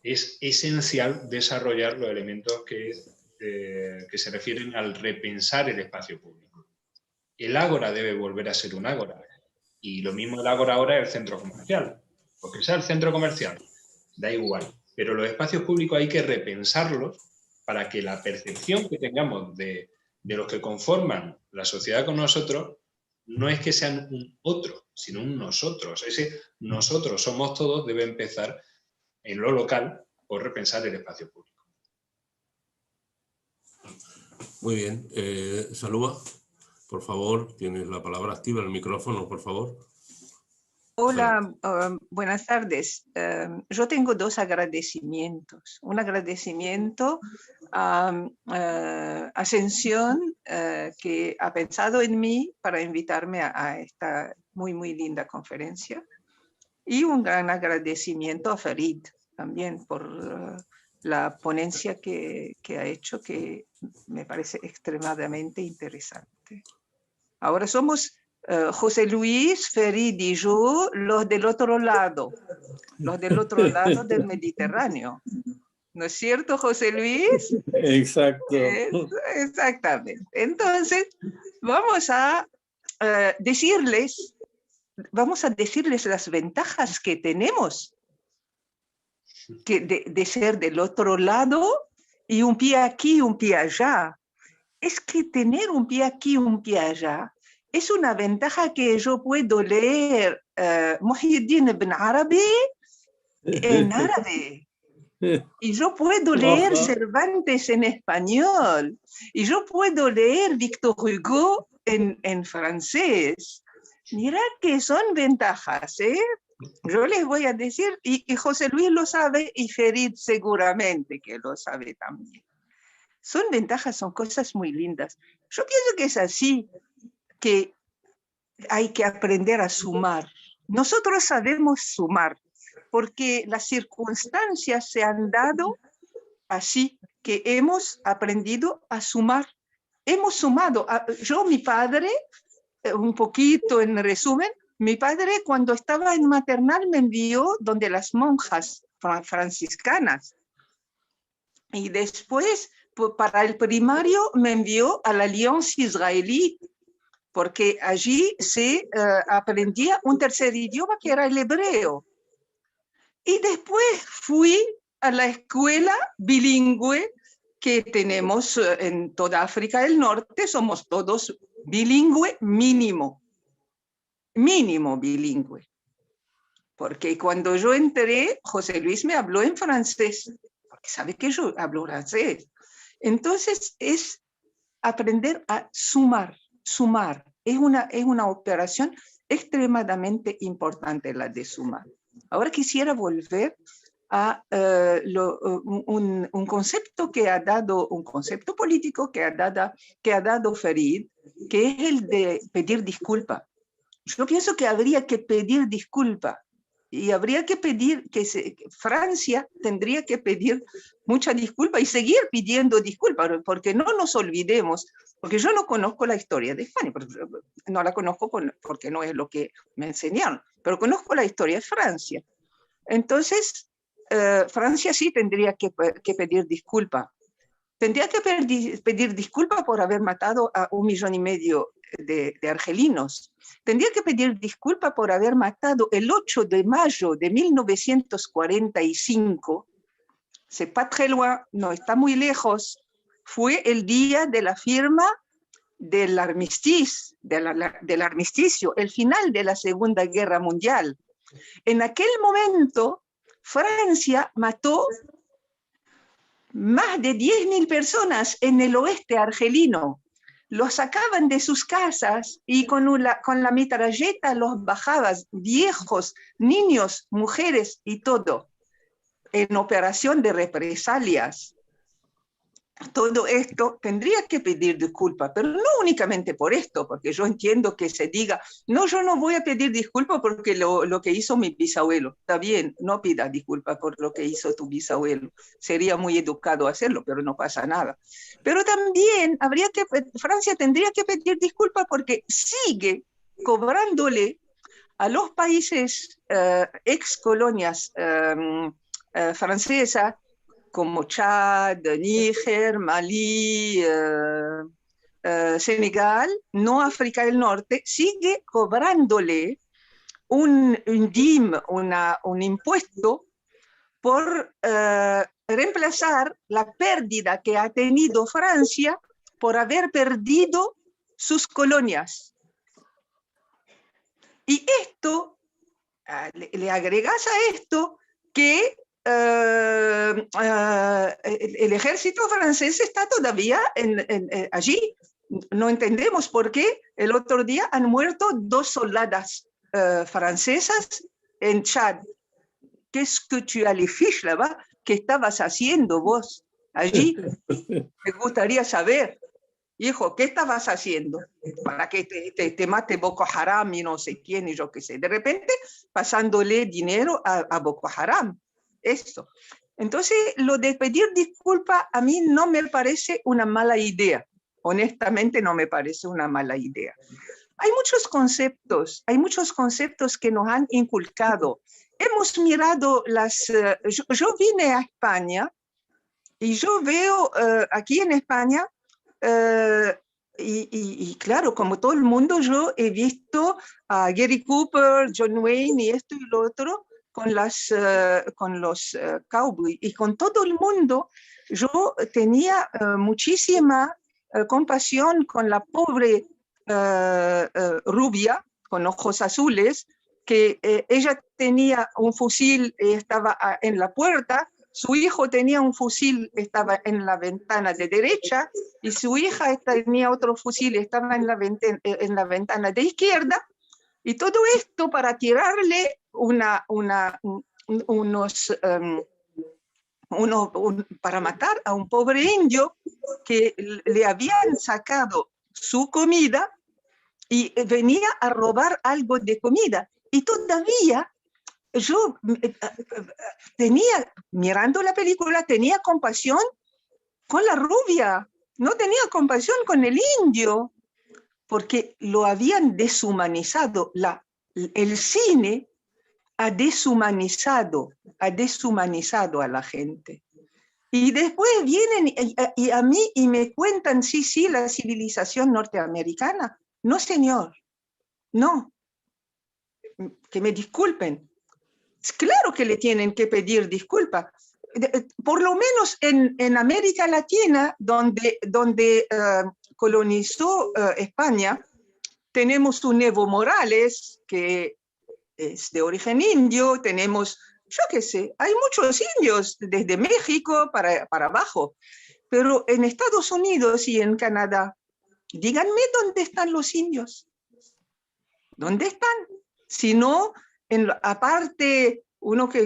es esencial desarrollar los elementos que se refieren al repensar el espacio público. El ágora debe volver a ser un ágora. Y lo mismo el ágora ahora es el centro comercial. Porque sea el centro comercial, da igual. Pero los espacios públicos hay que repensarlos para que la percepción que tengamos de los que conforman la sociedad con nosotros no es que sean un otro, sino un nosotros. Ese nosotros somos todos debe empezar en lo local por repensar el espacio público. Muy bien. Salúa, por favor, tienes la palabra. Activa el micrófono, por favor. Hola, buenas tardes. Yo tengo dos agradecimientos. Un agradecimiento a Ascensión, que ha pensado en mí para invitarme a esta muy, muy linda conferencia. Y un gran agradecimiento a Farid también por la ponencia que ha hecho, que me parece extremadamente interesante. Ahora somos José Luis, Farid y yo, los del otro lado del Mediterráneo. ¿No es cierto, José Luis? Exacto. Exactamente. Entonces, vamos a decirles las ventajas que tenemos de ser del otro lado y un pie aquí, un pie allá. Es que tener un pie aquí, un pie allá, es una ventaja que yo puedo leer Muhyiddin ibn Arabi en árabe. Y yo puedo leer Cervantes en español. Y yo puedo leer Victor Hugo en francés. Mira que son ventajas, ¿eh? Yo les voy a decir, y José Luis lo sabe, y Ferid seguramente que lo sabe también. Son ventajas, son cosas muy lindas. Yo pienso que es así, que hay que aprender a sumar. Nosotros sabemos sumar, porque las circunstancias se han dado así, que hemos aprendido a sumar. Hemos sumado. Yo, mi padre, un poquito en resumen, mi padre cuando estaba en maternal me envió donde las monjas franciscanas. Y después, para el primario, me envió a la Alianza Israelí, porque allí se aprendía un tercer idioma que era el hebreo. Y después fui a la escuela bilingüe que tenemos en toda África del Norte, somos todos bilingüe mínimo bilingüe. Porque cuando yo entré, José Luis me habló en francés, porque sabe que yo hablo francés. Entonces es aprender a sumar. Es una operación extremadamente importante la de sumar. Ahora quisiera volver a un concepto que ha dado, un concepto político que ha dado Ferid, que es el de pedir disculpa. Yo pienso que habría que pedir disculpa y habría que pedir que Francia tendría que pedir mucha disculpa y seguir pidiendo disculpas, porque no nos olvidemos, porque yo no conozco la historia de España, no la conozco porque no es lo que me enseñaron, pero conozco la historia de Francia. Entonces, Francia sí tendría que pedir disculpa. Tendría que pedir disculpa por haber matado a 1,5 millones de argelinos. Tendría que pedir disculpa por haber matado el 8 de mayo de 1945. C'est pas très loin, no está muy lejos. Fue el día de la firma del armisticio, el final de la Segunda Guerra Mundial. En aquel momento, Francia mató más de 10.000 personas en el oeste argelino. Los sacaban de sus casas y con la metralleta los bajaban, viejos, niños, mujeres y todo, en operación de represalias. Todo esto tendría que pedir disculpas, pero no únicamente por esto, porque yo entiendo que se diga, no, yo no voy a pedir disculpas porque lo que hizo mi bisabuelo. Está bien, no pida disculpas por lo que hizo tu bisabuelo. Sería muy educado hacerlo, pero no pasa nada. Pero también Francia tendría que pedir disculpas porque sigue cobrándole a los países ex colonias francesas, como Chad, Níger, Malí, Senegal, no África del Norte, sigue cobrándole un DIM, un impuesto por reemplazar la pérdida que ha tenido Francia por haber perdido sus colonias. Y esto, le agregas a esto que el ejército francés está todavía allí. No entendemos por qué el otro día han muerto 2 soldadas francesas en Chad. Qu'est-ce que tu allais fiche là-bas? ¿Qué estabas haciendo vos allí? Me gustaría saber. Hijo, ¿qué estabas haciendo? Para que te mate Boko Haram y no sé quién y yo qué sé. De repente, pasándole dinero a Boko Haram. Esto. Entonces, lo de pedir disculpa a mí no me parece una mala idea. Honestamente, no me parece una mala idea. Hay muchos conceptos que nos han inculcado. Hemos mirado yo vine a España y yo veo aquí en España, y claro, como todo el mundo, yo he visto a Gary Cooper, John Wayne y esto y lo otro, con los cowboys y con todo el mundo. Yo tenía muchísima compasión con la pobre rubia con ojos azules, que ella tenía un fusil y estaba en la puerta, su hijo tenía un fusil, estaba en la ventana de derecha, y su hija tenía otro fusil, estaba en la ventana de izquierda, y todo esto para tirarle para matar a un pobre indio que le habían sacado su comida y venía a robar algo de comida. Y todavía yo mirando la película, tenía compasión con la rubia, no tenía compasión con el indio, porque lo habían deshumanizado. El cine ha deshumanizado a la gente. Y después vienen y a mí y me cuentan, sí, la civilización norteamericana. No, señor, no. Que me disculpen. Claro que le tienen que pedir disculpas. Por lo menos en América Latina, donde colonizó España, tenemos un Evo Morales, que es de origen indio, tenemos, yo qué sé, hay muchos indios desde México para abajo, pero en Estados Unidos y en Canadá, díganme dónde están los indios. ¿Dónde están? Si no, aparte, uno que,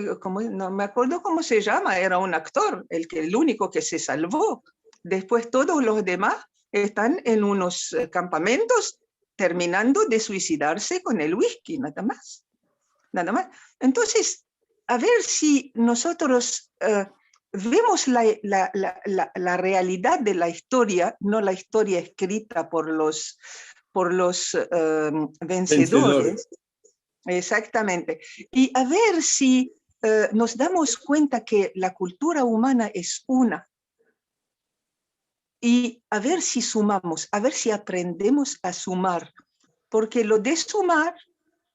no me acuerdo cómo se llama, era un actor, el único que se salvó. Después todos los demás están en unos campamentos terminando de suicidarse con el whisky, nada más. Nada más. Entonces, a ver si nosotros vemos la realidad de la historia, no la historia escrita por los vencedores. Exactamente. Y a ver si nos damos cuenta que la cultura humana es una. Y a ver si sumamos, a ver si aprendemos a sumar. Porque lo de sumar,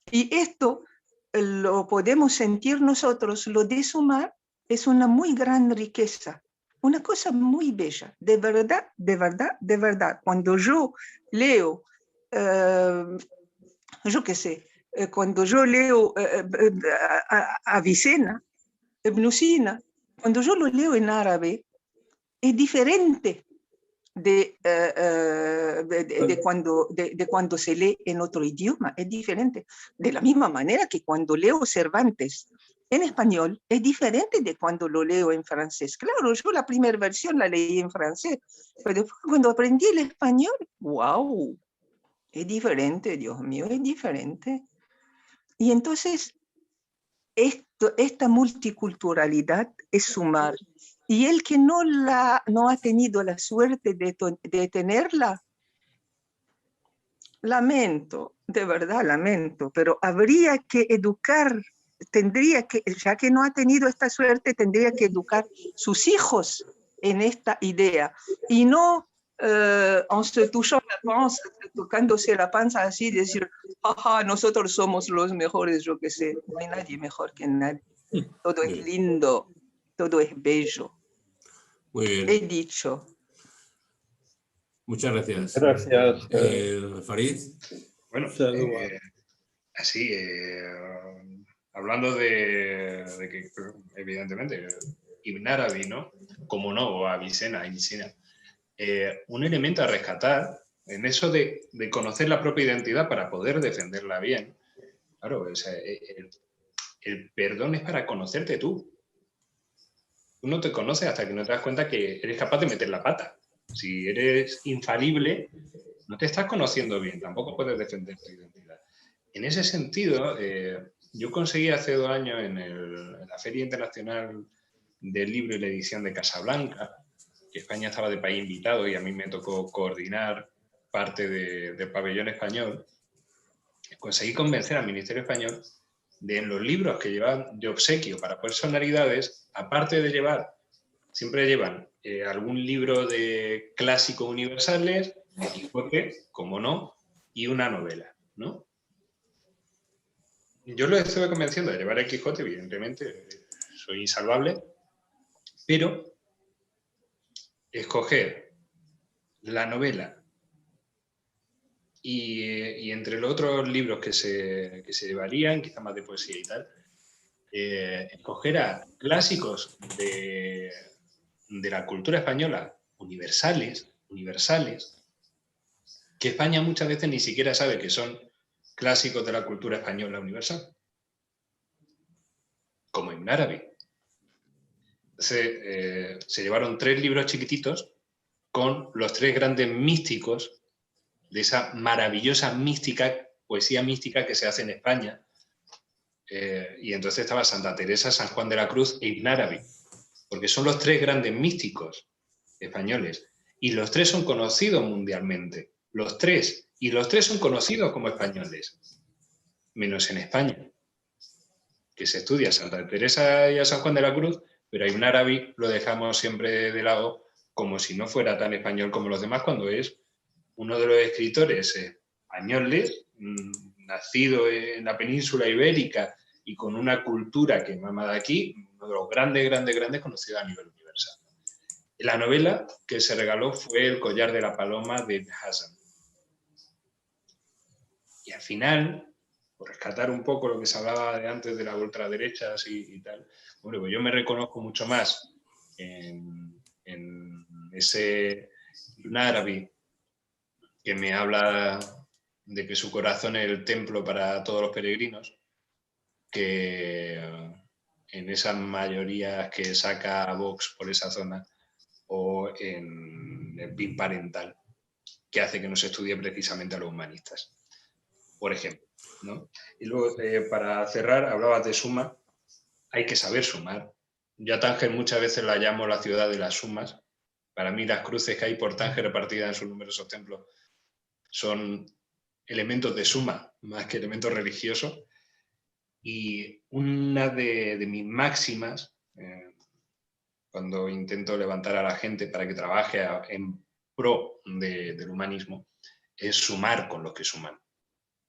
y esto lo podemos sentir nosotros, lo de sumar es una muy gran riqueza. Una cosa muy bella. De verdad, de verdad, de verdad. Cuando yo leo yo qué sé, cuando yo leo Avicena, Ibn Sina, cuando yo lo leo en árabe, es diferente de cuando se lee en otro idioma, es diferente. De la misma manera que cuando leo Cervantes en español, es diferente de cuando lo leo en francés. Claro, yo la primera versión la leí en francés, pero después cuando aprendí el español, ¡wow! Es diferente, Dios mío, es diferente. Y entonces, esta multiculturalidad es sumar. Y el que no ha tenido la suerte de tenerla, lamento, de verdad lamento, pero habría que educar, ya que no ha tenido esta suerte, tendría que educar sus hijos en esta idea. Y no en se touchant la panza, tocándose la panza así, decir, jaja, nosotros somos los mejores, yo qué sé, no hay nadie mejor que nadie. Todo es lindo, todo es bello. Muy bien. He dicho. Muchas gracias. Gracias. Farid. Bueno, así, hablando de que, evidentemente, Ibn Arabi, ¿no? Como no, o Avicena. Un elemento a rescatar en eso de conocer la propia identidad para poder defenderla bien. Claro, o sea, el perdón es para conocerte tú. Tú no te conoces hasta que no te das cuenta que eres capaz de meter la pata. Si eres infalible, no te estás conociendo bien, tampoco puedes defender tu identidad. En ese sentido, yo conseguí hace 2 años en la Feria Internacional del Libro y la Edición de Casablanca, que España estaba de país invitado y a mí me tocó coordinar parte del pabellón español, conseguí convencer al Ministerio Español de en los libros que llevan de obsequio para personalidades, aparte de llevar, siempre llevan algún libro de clásicos universales, el Quijote, como no, y una novela, ¿no? yo lo estuve convenciendo de llevar el Quijote, evidentemente, soy insalvable, pero escoger la novela y entre los otros libros que se llevarían, quizá más de poesía y tal, escoger a clásicos de la cultura española universales, que España muchas veces ni siquiera sabe que son clásicos de la cultura española universal, como Ibn Arabi. Se llevaron 3 libros chiquititos con los 3 grandes místicos de esa maravillosa poesía mística que se hace en España. Y entonces estaba Santa Teresa, San Juan de la Cruz e Ibn Arabi, porque son los 3 grandes místicos españoles. Y los 3 son conocidos mundialmente. Los 3. Y los 3 son conocidos como españoles. Menos en España, que se estudia a Santa Teresa y a San Juan de la Cruz, pero a Ibn Arabi lo dejamos siempre de lado como si no fuera tan español como los demás, cuando es uno de los escritores españoles, nacido en la península ibérica y con una cultura que mama de aquí, uno de los grandes conocidos a nivel universal. La novela que se regaló fue El collar de la paloma de Hassan. Y al final, por rescatar un poco lo que se hablaba de antes de las ultraderechas y tal, bueno, pues yo me reconozco mucho más en ese Ibn Arabi que me habla de que su corazón es el templo para todos los peregrinos, que en esas mayorías que saca Vox por esa zona, o en el PIB parental, que hace que no se estudie precisamente a los humanistas, por ejemplo, ¿no? Y luego, para cerrar, hablabas de suma. Hay que saber sumar. Yo a Tánger muchas veces la llamo la ciudad de las sumas. Para mí las cruces que hay por Tánger repartidas en sus numerosos templos son elementos de suma, más que elementos religiosos. Y una de mis máximas, cuando intento levantar a la gente para que trabaje en pro del humanismo, es sumar con los que suman.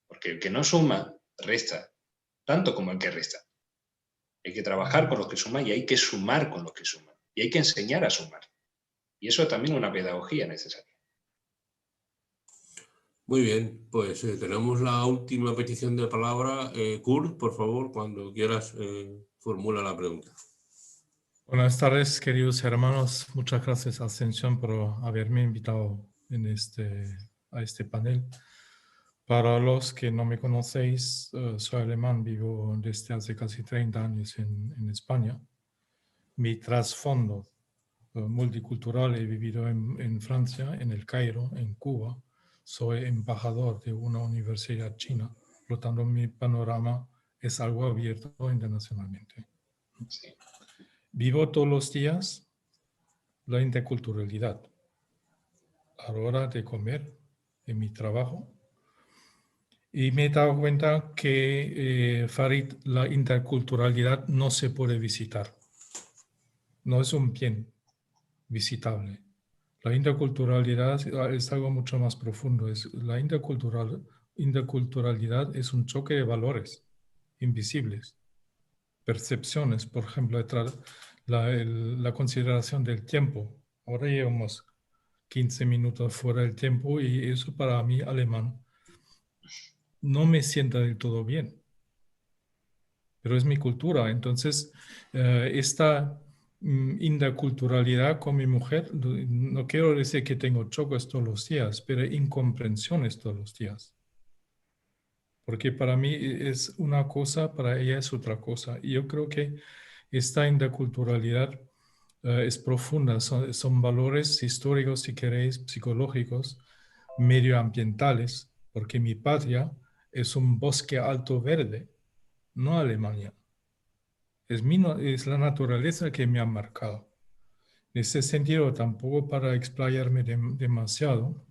Porque el que no suma, resta, tanto como el que resta. Hay que trabajar con los que suman y hay que sumar con los que suman. Y hay que enseñar a sumar. Y eso es también una pedagogía necesaria. Muy bien, pues tenemos la última petición de palabra. Kurt, por favor, cuando quieras, formula la pregunta. Buenas tardes, queridos hermanos. Muchas gracias, Ascensión, por haberme invitado a este panel. Para los que no me conocéis, soy alemán, vivo desde hace casi 30 años en España. Mi trasfondo multicultural, he vivido en Francia, en El Cairo, en Cuba. Soy embajador de una universidad china, por lo tanto mi panorama es algo abierto internacionalmente. Sí. Vivo todos los días la interculturalidad. A la hora de comer, en mi trabajo. Y me he dado cuenta que, Farid, la interculturalidad no se puede visitar. No es un bien visitable. La interculturalidad es algo mucho más profundo. La interculturalidad es un choque de valores invisibles. Percepciones, por ejemplo, la consideración del tiempo. Ahora llevamos 15 minutos fuera del tiempo y eso para mí, alemán, no me sienta del todo bien. Pero es mi cultura. Entonces, esta interculturalidad con mi mujer, no quiero decir que tengo choques todos los días, pero incomprensiones todos los días. Porque para mí es una cosa, para ella es otra cosa. Y yo creo que esta interculturalidad es profunda. Son valores históricos, si queréis, psicológicos, medioambientales, porque mi patria es un bosque alto verde, no Alemania. Es la naturaleza que me ha marcado. En ese sentido, tampoco para explayarme demasiado,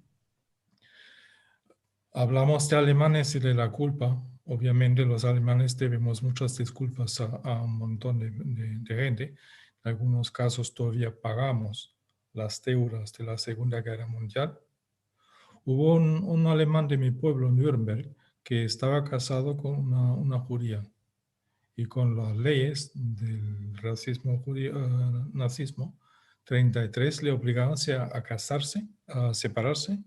hablamos de alemanes y de la culpa. Obviamente los alemanes debemos muchas disculpas a un montón de gente. En algunos casos todavía pagamos las deudas de la Segunda Guerra Mundial. Hubo un alemán de mi pueblo, Nuremberg, que estaba casado con una judía. Y con las leyes del racismo nazismo, 33 le obligaban a casarse, a separarse,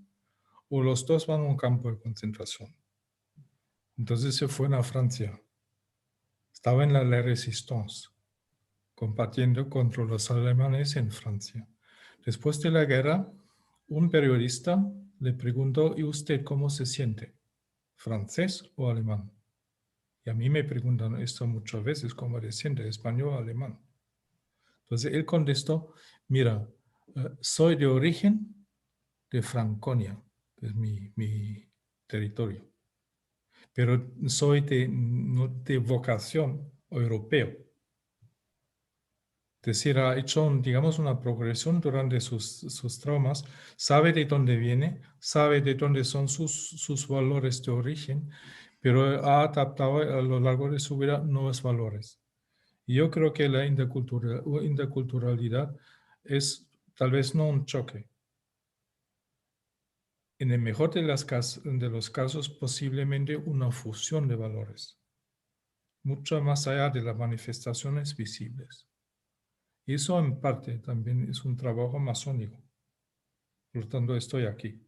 o los dos van a un campo de concentración. Entonces se fue a Francia. Estaba en la Resistance, combatiendo contra los alemanes en Francia. Después de la guerra, un periodista le preguntó: ¿y usted cómo se siente? ¿Francés o alemán? Y a mí me preguntan esto muchas veces, ¿cómo se siente? ¿Español o alemán? Entonces él contestó: mira, soy de origen de Franconia, que es mi territorio, pero soy de vocación europeo. Es decir, ha hecho, digamos, una progresión durante sus traumas, sabe de dónde viene, sabe de dónde son sus valores de origen, pero ha adaptado a lo largo de su vida nuevos valores. Y yo creo que la interculturalidad es tal vez no un choque. En el mejor de los casos, posiblemente una fusión de valores, mucho más allá de las manifestaciones visibles. Y eso en parte también es un trabajo masónico. Por lo tanto, estoy aquí.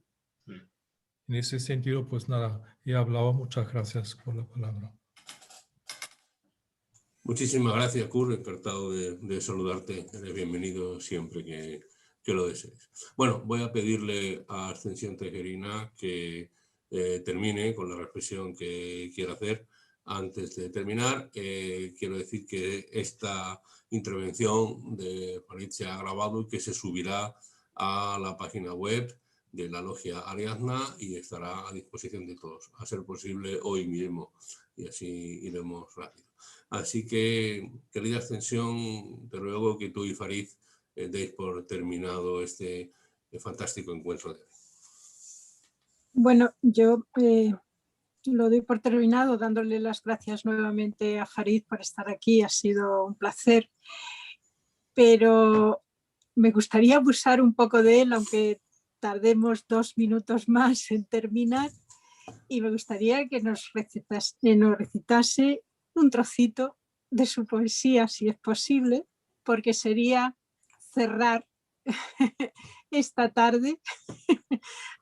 En ese sentido, pues nada, he hablado. Muchas gracias por la palabra. Muchísimas gracias, Kurt. Encantado de saludarte. Eres bienvenido siempre que lo desees. Bueno, voy a pedirle a Ascensión Tejerina que termine con la reflexión que quiera hacer. Antes de terminar, quiero decir que esta intervención de Farid se ha grabado y que se subirá a la página web de la Logia Ariadna y estará a disposición de todos, a ser posible hoy mismo, y así iremos rápido. Así que, querida Ascensión, te ruego que tú y Farid deis por terminado este fantástico encuentro de hoy. Bueno, yo lo doy por terminado dándole las gracias nuevamente a Farid por estar aquí. Ha sido un placer, pero me gustaría abusar un poco de él, aunque tardemos 2 minutos más en terminar, y me gustaría que nos recitase un trocito de su poesía, si es posible, porque sería cerrar esta tarde,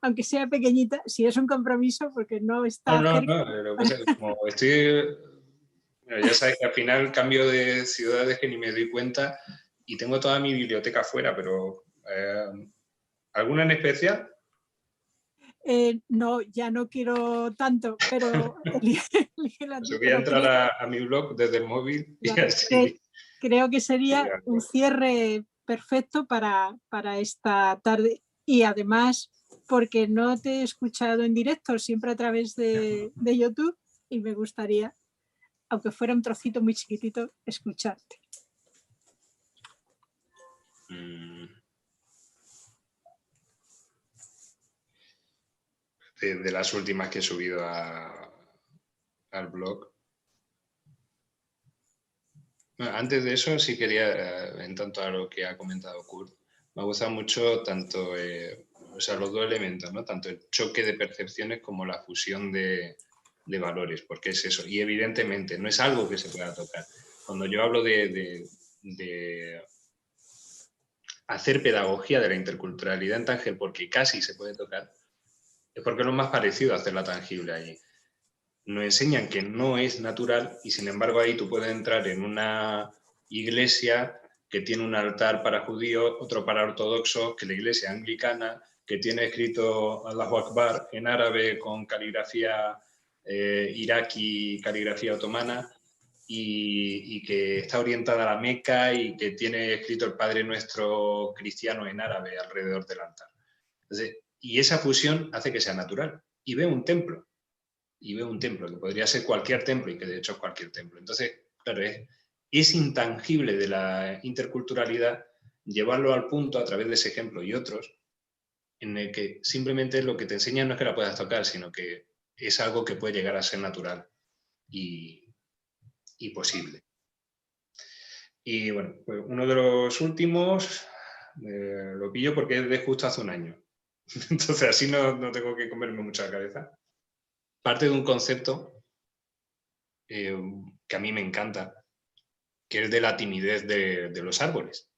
aunque sea pequeñita, si es un compromiso, porque no está cerca. No, lo que pasa es que como estoy... Ya sabes que al final cambio de ciudades que ni me doy cuenta y tengo toda mi biblioteca afuera, pero ¿alguna en especial? No, ya no quiero tanto, pero Pues voy a entrar a mi blog desde el móvil y así... Creo que sería un cierre perfecto para esta tarde, y además porque no te he escuchado en directo, siempre a través de YouTube, y me gustaría, aunque fuera un trocito muy chiquitito, escucharte. De las últimas que he subido al blog. Bueno, antes de eso sí quería, en tanto a lo que ha comentado Kurt, me ha gustado mucho tanto, o sea, los dos elementos, ¿no? Tanto el choque de percepciones como la fusión de valores, porque es eso. Y evidentemente no es algo que se pueda tocar. Cuando yo hablo de hacer pedagogía de la interculturalidad en Tánger, porque casi se puede tocar, es porque es lo más parecido a hacerla tangible allí. Nos enseñan que no es natural y sin embargo ahí tú puedes entrar en una iglesia que tiene un altar para judíos, otro para ortodoxos, que la iglesia anglicana, que tiene escrito Allahu Akbar en árabe con caligrafía iraquí, caligrafía otomana, y que está orientada a la Meca y que tiene escrito el Padre Nuestro cristiano en árabe alrededor del altar. Entonces, y esa fusión hace que sea natural. Y ve un templo, que podría ser cualquier templo y que de hecho es cualquier templo. Entonces, claro, es intangible de la interculturalidad llevarlo al punto a través de ese ejemplo y otros, en el que simplemente lo que te enseñan no es que la puedas tocar, sino que es algo que puede llegar a ser natural y posible. Y bueno, pues uno de los últimos lo pillo porque es de justo hace un año. Entonces así no tengo que comerme mucha cabeza. parte de un concepto que a mí me encanta, que es de la timidez de los árboles.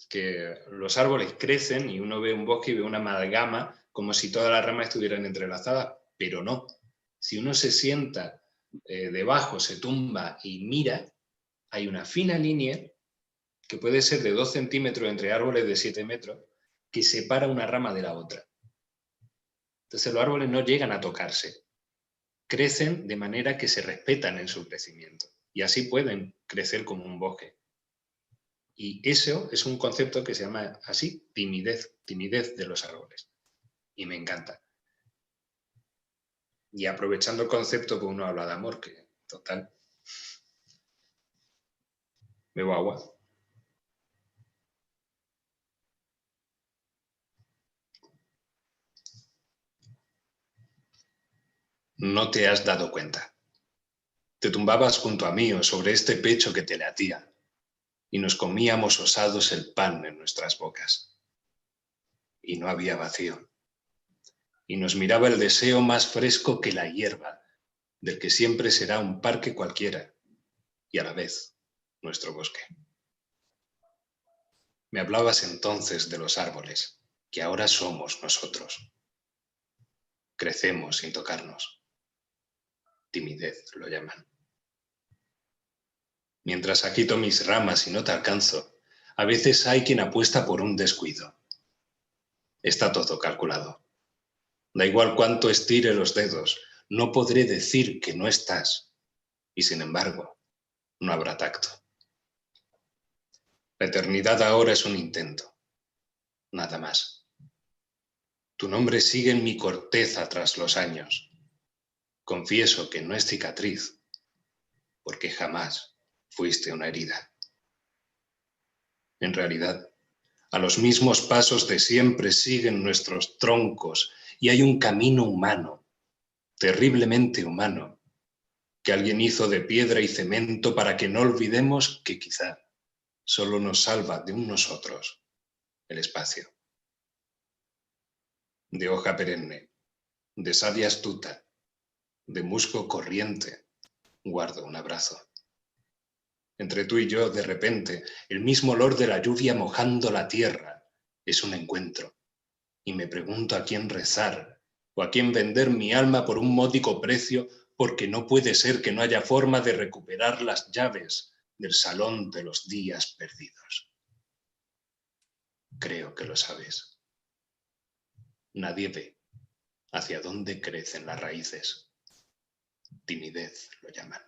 Que los árboles crecen y uno ve un bosque y ve una amalgama como si todas las ramas estuvieran entrelazadas, pero no. Si uno se sienta debajo, se tumba y mira, hay una fina línea que puede ser de 2 centímetros entre árboles de 7 metros que separa una rama de la otra. Entonces los árboles no llegan a tocarse. Crecen de manera que se respetan en su crecimiento y así pueden crecer como un bosque. Y eso es un concepto que se llama así, timidez de los árboles. Y me encanta. Y aprovechando el concepto que uno habla de amor, que total. Bebo agua. No te has dado cuenta. Te tumbabas junto a mí o sobre este pecho que te latía y nos comíamos osados el pan en nuestras bocas. Y no había vacío. Y nos miraba el deseo más fresco que la hierba, del que siempre será un parque cualquiera, y a la vez nuestro bosque. Me hablabas entonces de los árboles, que ahora somos nosotros. Crecemos sin tocarnos. Timidez lo llaman. Mientras agito mis ramas y no te alcanzo, a veces hay quien apuesta por un descuido. Está todo calculado. Da igual cuánto estire los dedos, no podré decir que no estás, y sin embargo, no habrá tacto. La eternidad ahora es un intento, nada más. Tu nombre sigue en mi corteza tras los años. Confieso que no es cicatriz, porque jamás fuiste una herida. En realidad, a los mismos pasos de siempre siguen nuestros troncos y hay un camino humano, terriblemente humano, que alguien hizo de piedra y cemento para que no olvidemos que quizá solo nos salva de un nosotros el espacio. De hoja perenne, de savia astuta, de musgo corriente, guardo un abrazo. Entre tú y yo, de repente, el mismo olor de la lluvia mojando la tierra es un encuentro. Y me pregunto a quién rezar o a quién vender mi alma por un módico precio, porque no puede ser que no haya forma de recuperar las llaves del salón de los días perdidos. Creo que lo sabes. Nadie ve hacia dónde crecen las raíces. Timidez lo llaman.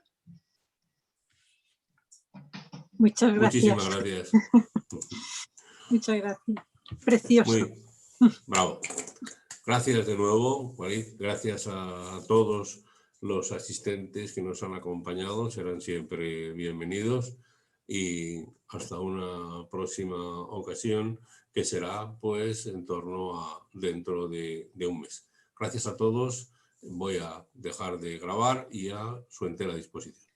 Muchas gracias. Muchísimas gracias. Muchas gracias. Precioso. Bravo. Gracias de nuevo, Walid. Gracias a todos los asistentes que nos han acompañado. Serán siempre bienvenidos. Y hasta una próxima ocasión, que será pues en torno a dentro de un mes. Gracias a todos. Voy a dejar de grabar y a su entera disposición.